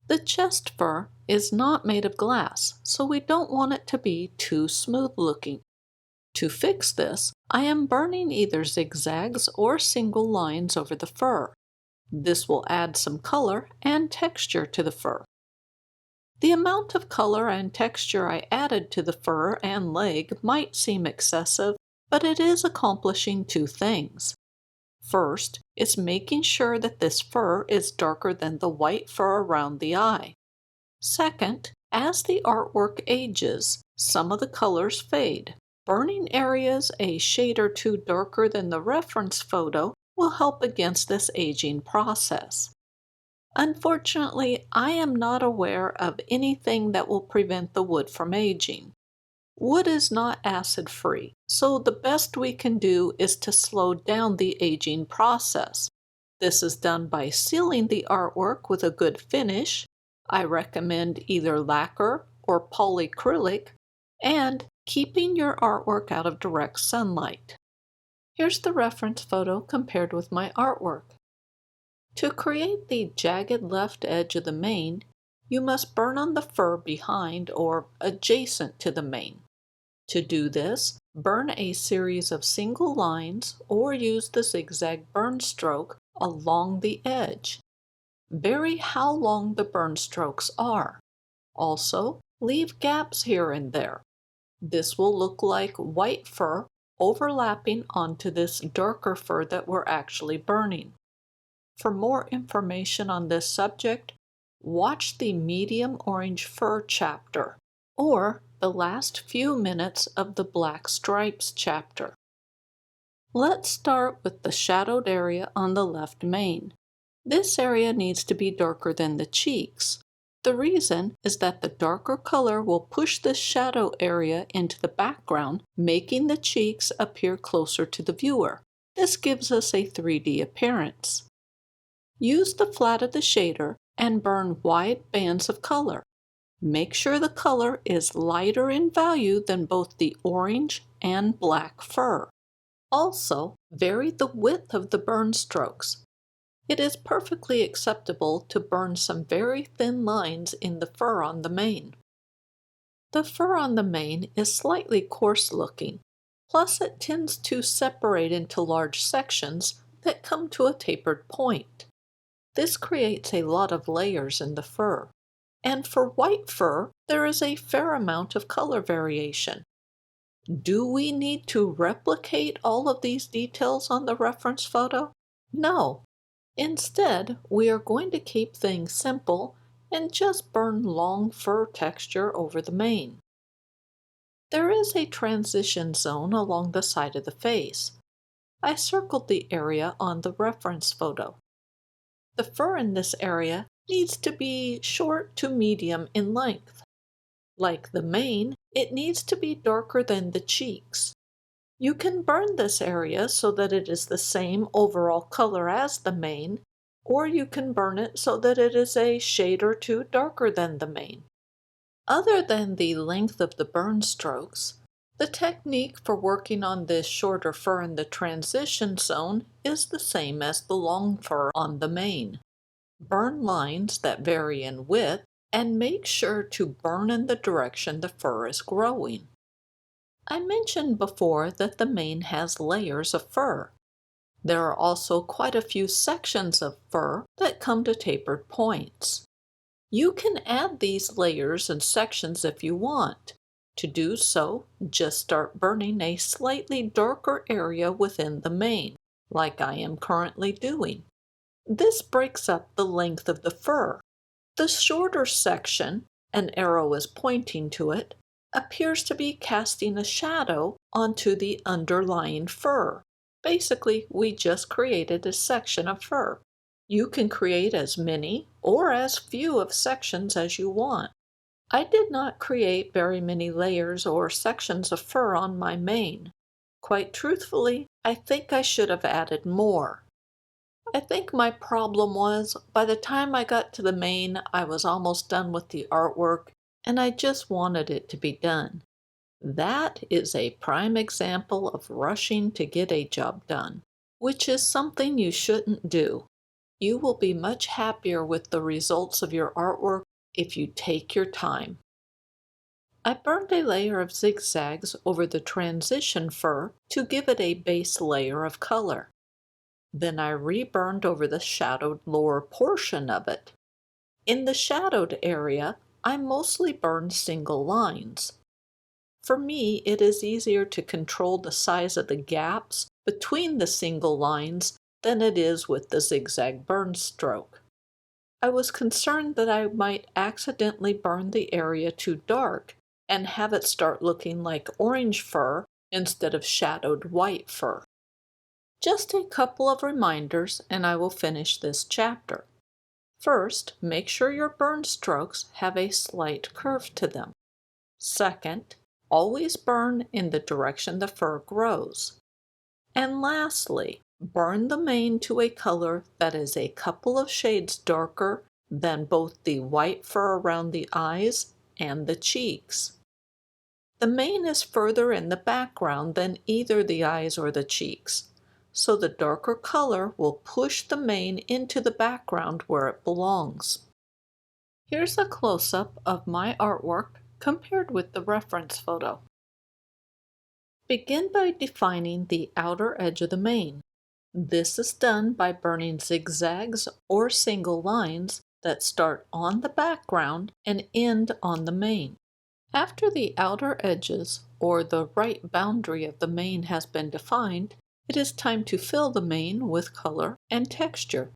The chest fur is not made of glass, so we don't want it to be too smooth looking. To fix this, I am burning either zigzags or single lines over the fur. This will add some color and texture to the fur. The amount of color and texture I added to the fur and leg might seem excessive, but it is accomplishing two things. First, it's making sure that this fur is darker than the white fur around the eye. Second, as the artwork ages, some of the colors fade. Burning areas a shade or two darker than the reference photo will help against this aging process. Unfortunately, I am not aware of anything that will prevent the wood from aging. Wood is not acid-free, so the best we can do is to slow down the aging process. This is done by sealing the artwork with a good finish. I recommend either lacquer or polyacrylic, and keeping your artwork out of direct sunlight. Here's the reference photo compared with my artwork. To create the jagged left edge of the mane, you must burn on the fur behind or adjacent to the mane. To do this, burn a series of single lines or use the zigzag burn stroke along the edge. Vary how long the burn strokes are. Also, leave gaps here and there. This will look like white fur overlapping onto this darker fur that we're actually burning. For more information on this subject, watch the medium orange fur chapter or the last few minutes of the black stripes chapter. Let's start with the shadowed area on the left mane. This area needs to be darker than the cheeks. The reason is that the darker color will push this shadow area into the background, making the cheeks appear closer to the viewer. This gives us a 3D appearance. Use the flat of the shader and burn wide bands of color. Make sure the color is lighter in value than both the orange and black fur. Also, vary the width of the burn strokes. It is perfectly acceptable to burn some very thin lines in the fur on the mane. The fur on the mane is slightly coarse looking, plus it tends to separate into large sections that come to a tapered point. This creates a lot of layers in the fur. And for white fur, there is a fair amount of color variation. Do we need to replicate all of these details on the reference photo? No. Instead, we are going to keep things simple and just burn long fur texture over the mane. There is a transition zone along the side of the face. I circled the area on the reference photo. The fur in this area needs to be short to medium in length. Like the mane, it needs to be darker than the cheeks. You can burn this area so that it is the same overall color as the mane, or you can burn it so that it is a shade or two darker than the mane. Other than the length of the burn strokes, the technique for working on this shorter fur in the transition zone is the same as the long fur on the mane. Burn lines that vary in width and make sure to burn in the direction the fur is growing. I mentioned before that the mane has layers of fur. There are also quite a few sections of fur that come to tapered points. You can add these layers and sections if you want. To do so, just start burning a slightly darker area within the mane, like I am currently doing. This breaks up the length of the fur. The shorter section, an arrow is pointing to it, appears to be casting a shadow onto the underlying fur. Basically, we just created a section of fur. You can create as many or as few of sections as you want. I did not create very many layers or sections of fur on my mane. Quite truthfully, I think I should have added more. I think my problem was, by the time I got to the mane, I was almost done with the artwork, and I just wanted it to be done. That is a prime example of rushing to get a job done, which is something you shouldn't do. You will be much happier with the results of your artwork if you take your time. I burned a layer of zigzags over the transition fur to give it a base layer of color. Then I reburned over the shadowed lower portion of it. In the shadowed area, I mostly burned single lines. For me, it is easier to control the size of the gaps between the single lines than it is with the zigzag burn stroke. I was concerned that I might accidentally burn the area too dark and have it start looking like orange fur instead of shadowed white fur. Just a couple of reminders and I will finish this chapter. First, make sure your burn strokes have a slight curve to them. Second, always burn in the direction the fur grows. And lastly, burn the mane to a color that is a couple of shades darker than both the white fur around the eyes and the cheeks. The mane is further in the background than either the eyes or the cheeks, so the darker color will push the mane into the background where it belongs. Here's a close-up of my artwork compared with the reference photo. Begin by defining the outer edge of the mane. This is done by burning zigzags or single lines that start on the background and end on the mane. After the outer edges, or the right boundary of the mane has been defined, it is time to fill the mane with color and texture.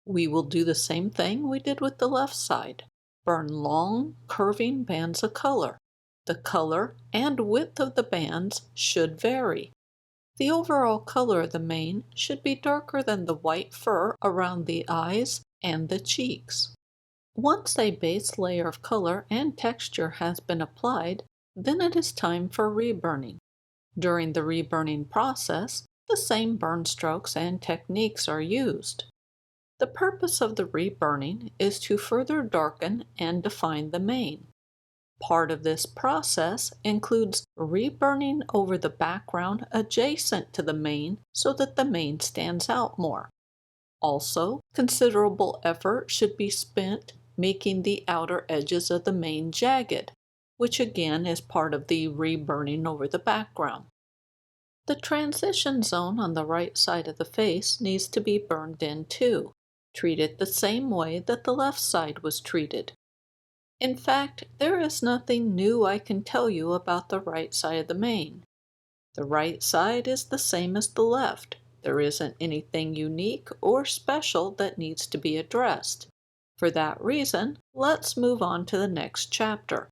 We will do the same thing we did with the left side. Burn long, curving bands of color. The color and width of the bands should vary. The overall color of the mane should be darker than the white fur around the eyes and the cheeks. Once a base layer of color and texture has been applied, then it is time for reburning. During the reburning process, the same burn strokes and techniques are used. The purpose of the reburning is to further darken and define the mane. Part of this process includes reburning over the background adjacent to the mane so that the mane stands out more. Also, considerable effort should be spent making the outer edges of the mane jagged, which again is part of the reburning over the background. The transition zone on the right side of the face needs to be burned in too. Treat it the same way that the left side was treated. In fact, there is nothing new I can tell you about the right side of the mane. The right side is the same as the left. There isn't anything unique or special that needs to be addressed. For that reason, let's move on to the next chapter.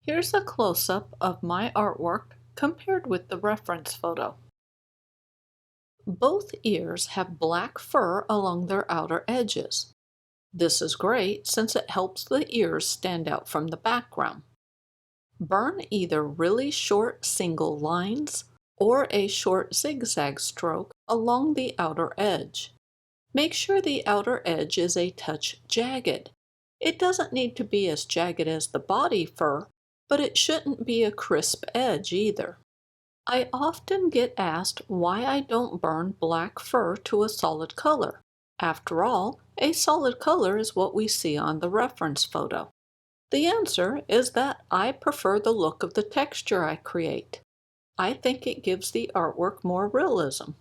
Here's a close-up of my artwork compared with the reference photo. Both ears have black fur along their outer edges. This is great since it helps the ears stand out from the background. Burn either really short single lines or a short zigzag stroke along the outer edge. Make sure the outer edge is a touch jagged. It doesn't need to be as jagged as the body fur, but it shouldn't be a crisp edge either. I often get asked why I don't burn black fur to a solid color. After all, a solid color is what we see on the reference photo. The answer is that I prefer the look of the texture I create. I think it gives the artwork more realism.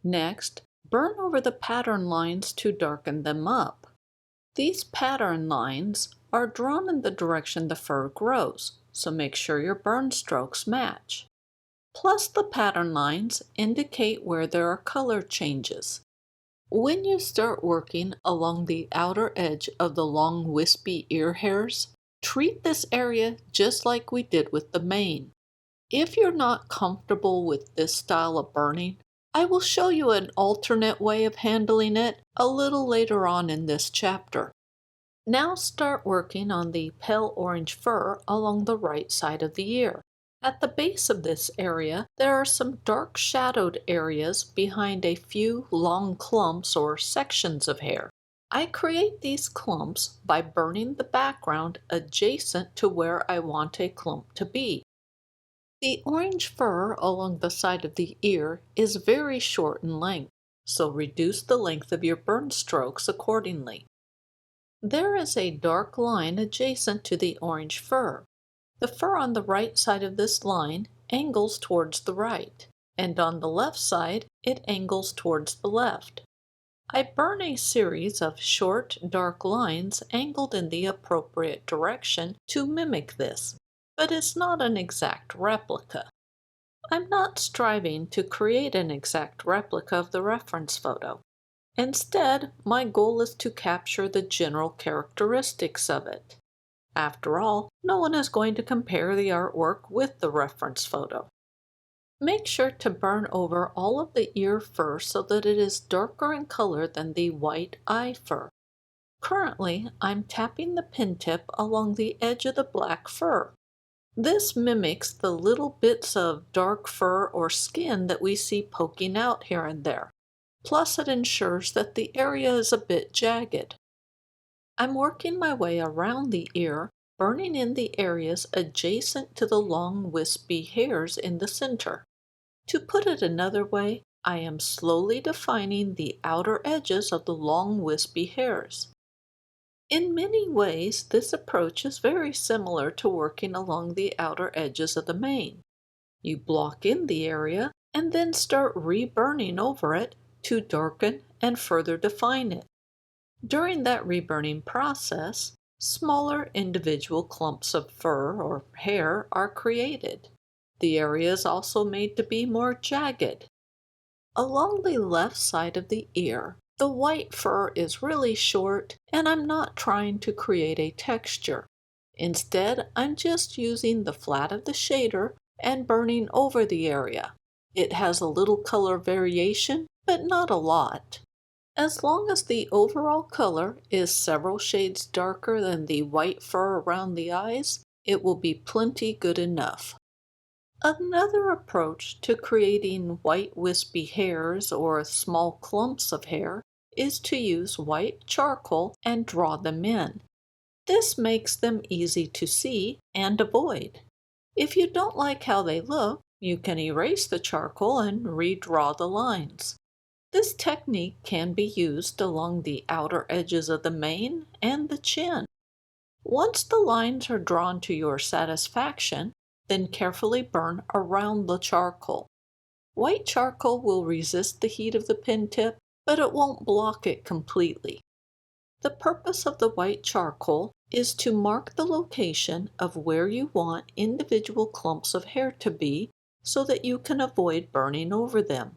Next, burn over the pattern lines to darken them up. These pattern lines are drawn in the direction the fur grows, so make sure your burn strokes match. Plus, the pattern lines indicate where there are color changes. When you start working along the outer edge of the long wispy ear hairs, treat this area just like we did with the mane. If you're not comfortable with this style of burning, I will show you an alternate way of handling it a little later on in this chapter. Now start working on the pale orange fur along the right side of the ear. At the base of this area, there are some dark shadowed areas behind a few long clumps or sections of hair. I create these clumps by burning the background adjacent to where I want a clump to be. The orange fur along the side of the ear is very short in length, so reduce the length of your burn strokes accordingly. There is a dark line adjacent to the orange fur. The fur on the right side of this line angles towards the right, and on the left side it angles towards the left. I burn a series of short, dark lines angled in the appropriate direction to mimic this, but it's not an exact replica. I'm not striving to create an exact replica of the reference photo. Instead, my goal is to capture the general characteristics of it. After all, no one is going to compare the artwork with the reference photo. Make sure to burn over all of the ear fur so that it is darker in color than the white eye fur. Currently, I'm tapping the pin tip along the edge of the black fur. This mimics the little bits of dark fur or skin that we see poking out here and there. Plus, it ensures that the area is a bit jagged. I'm working my way around the ear, burning in the areas adjacent to the long wispy hairs in the center. To put it another way, I am slowly defining the outer edges of the long wispy hairs. In many ways, this approach is very similar to working along the outer edges of the mane. You block in the area and then start reburning over it to darken and further define it. During that reburning process, smaller individual clumps of fur or hair are created. The area is also made to be more jagged. Along the left side of the ear, the white fur is really short, and I'm not trying to create a texture. Instead, I'm just using the flat of the shader and burning over the area. It has a little color variation, but not a lot. As long as the overall color is several shades darker than the white fur around the eyes, it will be plenty good enough. Another approach to creating white wispy hairs or small clumps of hair is to use white charcoal and draw them in. This makes them easy to see and avoid. If you don't like how they look, you can erase the charcoal and redraw the lines. This technique can be used along the outer edges of the mane and the chin. Once the lines are drawn to your satisfaction, then carefully burn around the charcoal. White charcoal will resist the heat of the pin tip, but it won't block it completely. The purpose of the white charcoal is to mark the location of where you want individual clumps of hair to be so that you can avoid burning over them.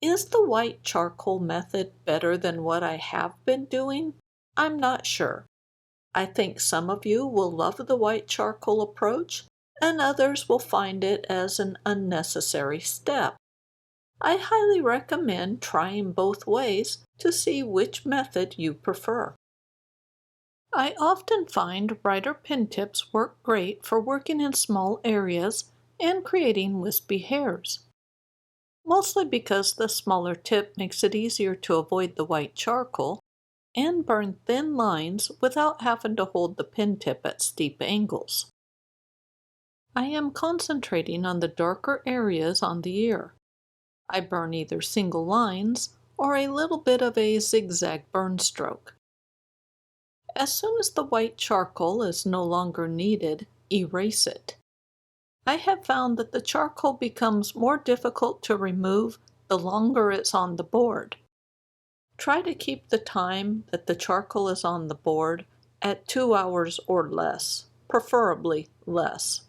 Is the white charcoal method better than what I have been doing? I'm not sure. I think some of you will love the white charcoal approach, and others will find it as an unnecessary step. I highly recommend trying both ways to see which method you prefer. I often find brighter pin tips work great for working in small areas and creating wispy hairs. Mostly because the smaller tip makes it easier to avoid the white charcoal and burn thin lines without having to hold the pin tip at steep angles. I am concentrating on the darker areas on the ear. I burn either single lines or a little bit of a zigzag burn stroke. As soon as the white charcoal is no longer needed, erase it. I have found that the charcoal becomes more difficult to remove the longer it's on the board. Try to keep the time that the charcoal is on the board at 2 hours or less, preferably less.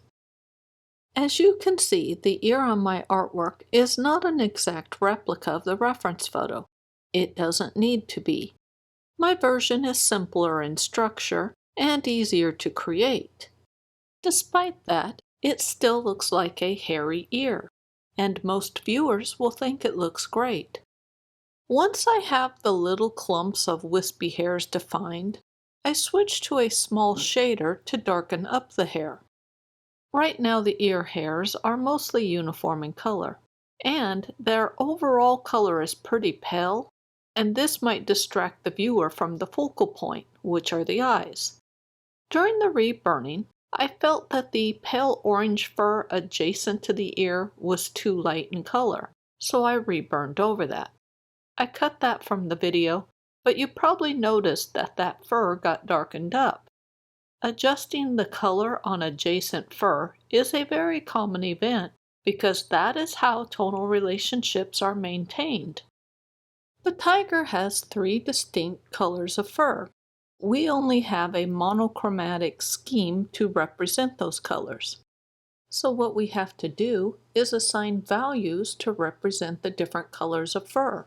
As you can see, the ear on my artwork is not an exact replica of the reference photo. It doesn't need to be. My version is simpler in structure and easier to create. Despite that, it still looks like a hairy ear, and most viewers will think it looks great. Once I have the little clumps of wispy hairs defined, I switch to a small shader to darken up the hair. Right now the ear hairs are mostly uniform in color, and their overall color is pretty pale, and this might distract the viewer from the focal point, which are the eyes. During the reburning, I felt that the pale orange fur adjacent to the ear was too light in color, so I reburned over that. I cut that from the video, but you probably noticed that that fur got darkened up. Adjusting the color on adjacent fur is a very common event because that is how tonal relationships are maintained. The tiger has 3 distinct colors of fur. We only have a monochromatic scheme to represent those colors. So what we have to do is assign values to represent the different colors of fur.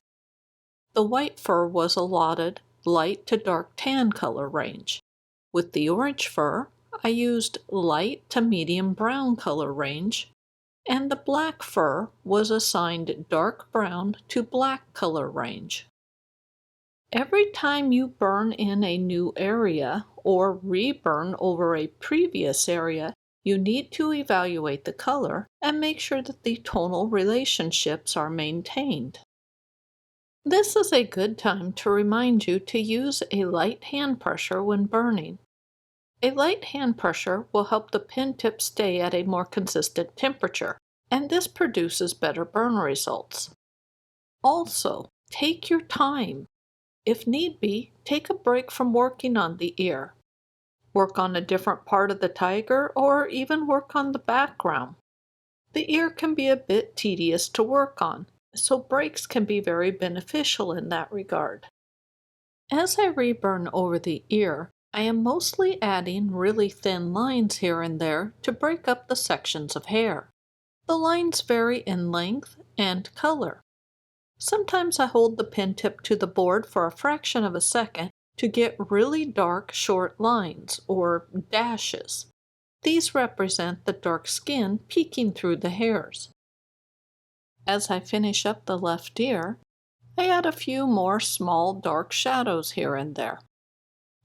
The white fur was allotted light to dark tan color range. With the orange fur, I used light to medium brown color range, and the black fur was assigned dark brown to black color range. Every time you burn in a new area or reburn over a previous area, you need to evaluate the color and make sure that the tonal relationships are maintained. This is a good time to remind you to use a light hand pressure when burning. A light hand pressure will help the pen tip stay at a more consistent temperature, and this produces better burn results. Also, take your time. If need be, take a break from working on the ear. Work on a different part of the tiger or even work on the background. The ear can be a bit tedious to work on, so breaks can be very beneficial in that regard. As I reburn over the ear, I am mostly adding really thin lines here and there to break up the sections of hair. The lines vary in length and color. Sometimes I hold the pen tip to the board for a fraction of a second to get really dark short lines, or dashes. These represent the dark skin peeking through the hairs. As I finish up the left ear, I add a few more small dark shadows here and there.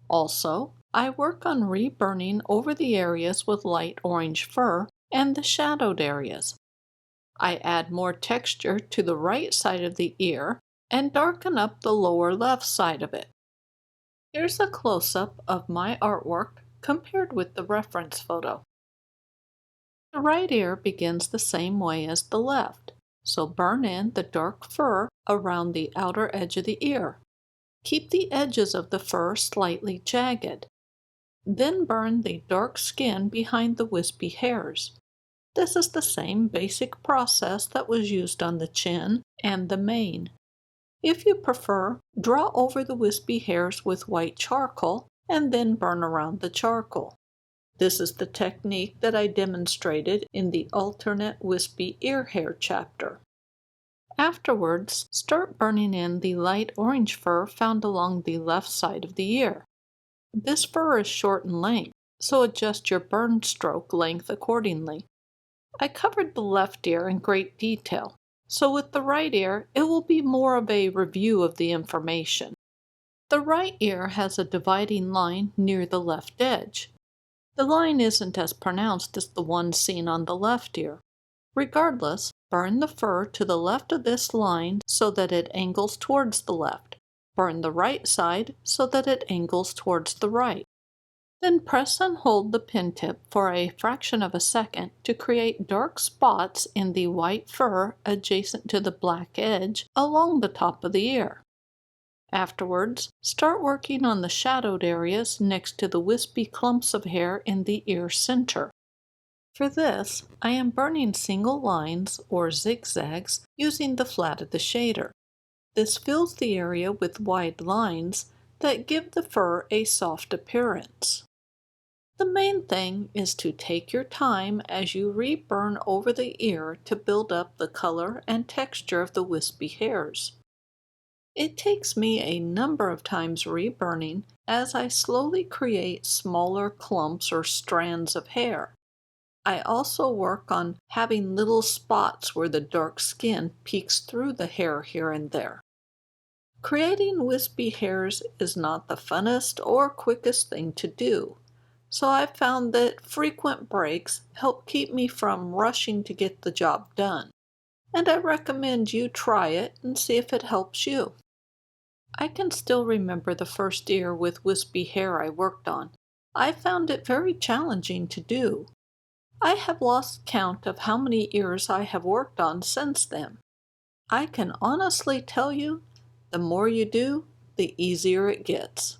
Also, I work on reburning over the areas with light orange fur and the shadowed areas. I add more texture to the right side of the ear and darken up the lower left side of it. Here's a close-up of my artwork compared with the reference photo. The right ear begins the same way as the left, so burn in the dark fur around the outer edge of the ear. Keep the edges of the fur slightly jagged. Then burn the dark skin behind the wispy hairs. This is the same basic process that was used on the chin and the mane. If you prefer, draw over the wispy hairs with white charcoal and then burn around the charcoal. This is the technique that I demonstrated in the alternate wispy ear hair chapter. Afterwards, start burning in the light orange fur found along the left side of the ear. This fur is short in length, so adjust your burn stroke length accordingly. I covered the left ear in great detail, so with the right ear, it will be more of a review of the information. The right ear has a dividing line near the left edge. The line isn't as pronounced as the one seen on the left ear. Regardless, burn the fur to the left of this line so that it angles towards the left. Burn the right side so that it angles towards the right. Then press and hold the pen tip for a fraction of a second to create dark spots in the white fur adjacent to the black edge along the top of the ear. Afterwards, start working on the shadowed areas next to the wispy clumps of hair in the ear center. For this, I am burning single lines or zigzags using the flat of the shader. This fills the area with wide lines that give the fur a soft appearance. The main thing is to take your time as you reburn over the ear to build up the color and texture of the wispy hairs. It takes me a number of times reburning as I slowly create smaller clumps or strands of hair. I also work on having little spots where the dark skin peeks through the hair here and there. Creating wispy hairs is not the funnest or quickest thing to do, so I've found that frequent breaks help keep me from rushing to get the job done, and I recommend you try it and see if it helps you. I can still remember the first ear with wispy hair I worked on. I found it very challenging to do. I have lost count of how many ears I have worked on since then. I can honestly tell you, the more you do, the easier it gets.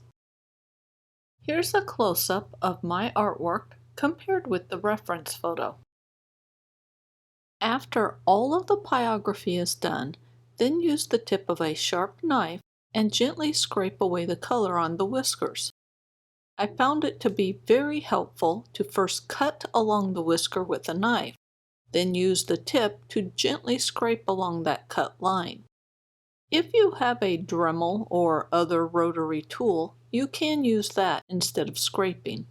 Here's a close-up of my artwork compared with the reference photo. After all of the pyrography is done, then use the tip of a sharp knife and gently scrape away the color on the whiskers. I found it to be very helpful to first cut along the whisker with a knife, then use the tip to gently scrape along that cut line. If you have a Dremel or other rotary tool, you can use that instead of scraping.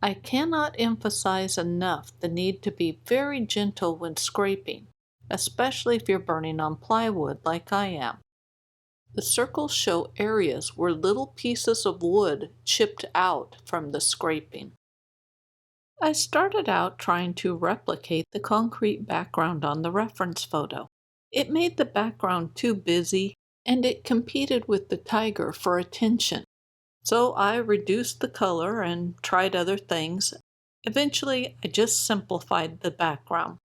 I cannot emphasize enough the need to be very gentle when scraping, especially if you're burning on plywood like I am. The circles show areas where little pieces of wood chipped out from the scraping. I started out trying to replicate the concrete background on the reference photo. It made the background too busy, and it competed with the tiger for attention. So I reduced the color and tried other things. Eventually, I just simplified the background.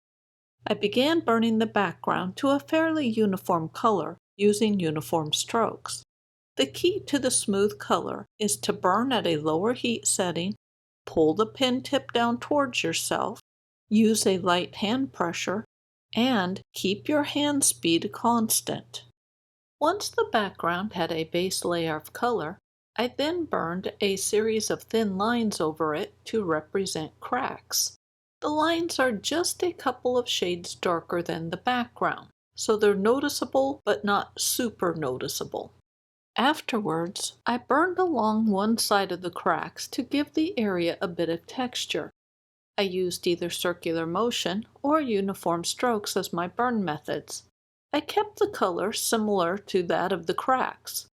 I began burning the background to a fairly uniform color using uniform strokes. The key to the smooth color is to burn at a lower heat setting, pull the pen tip down towards yourself, use a light hand pressure, and keep your hand speed constant. Once the background had a base layer of color, I then burned a series of thin lines over it to represent cracks. The lines are just a couple of shades darker than the background, so they're noticeable but not super noticeable. Afterwards, I burned along one side of the cracks to give the area a bit of texture. I used either circular motion or uniform strokes as my burn methods. I kept the color similar to that of the cracks.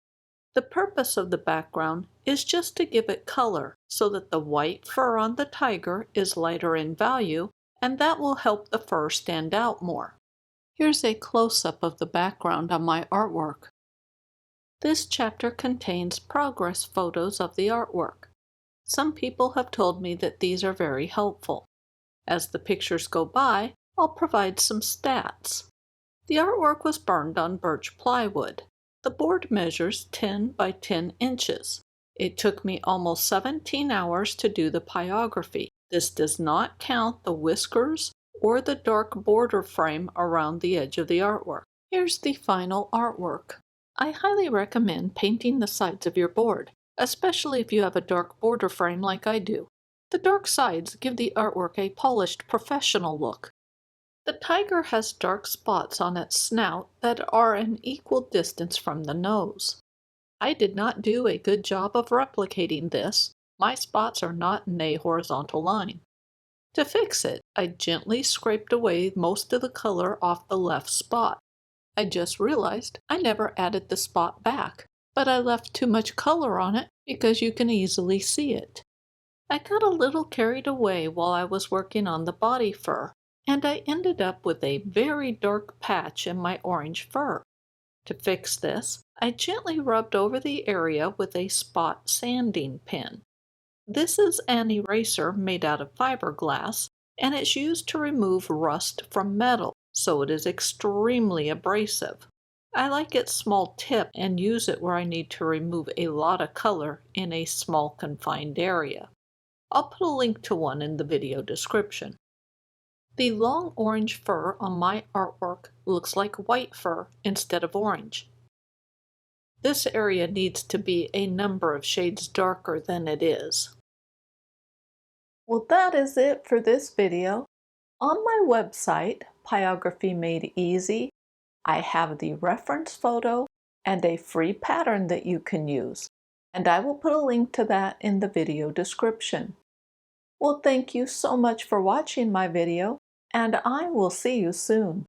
The purpose of the background is just to give it color so that the white fur on the tiger is lighter in value, and that will help the fur stand out more. Here's a close-up of the background on my artwork. This chapter contains progress photos of the artwork. Some people have told me that these are very helpful. As the pictures go by, I'll provide some stats. The artwork was burned on birch plywood. The board measures 10 by 10 inches. It took me almost 17 hours to do the pyrography. This does not count the whiskers or the dark border frame around the edge of the artwork. Here's the final artwork. I highly recommend painting the sides of your board, especially if you have a dark border frame like I do. The dark sides give the artwork a polished, professional look. The tiger has dark spots on its snout that are an equal distance from the nose. I did not do a good job of replicating this. My spots are not in a horizontal line. To fix it, I gently scraped away most of the color off the left spot. I just realized I never added the spot back, but I left too much color on it because you can easily see it. I got a little carried away while I was working on the body fur, and I ended up with a very dark patch in my orange fur. To fix this, I gently rubbed over the area with a spot sanding pen. This is an eraser made out of fiberglass, and it's used to remove rust from metal, so it is extremely abrasive. I like its small tip and use it where I need to remove a lot of color in a small confined area. I'll put a link to one in the video description. The long orange fur on my artwork looks like white fur instead of orange. This area needs to be a number of shades darker than it is. Well, that is it for this video. On my website, Pyrography Made Easy, I have the reference photo and a free pattern that you can use, and I will put a link to that in the video description. Well, thank you so much for watching my video, and I will see you soon.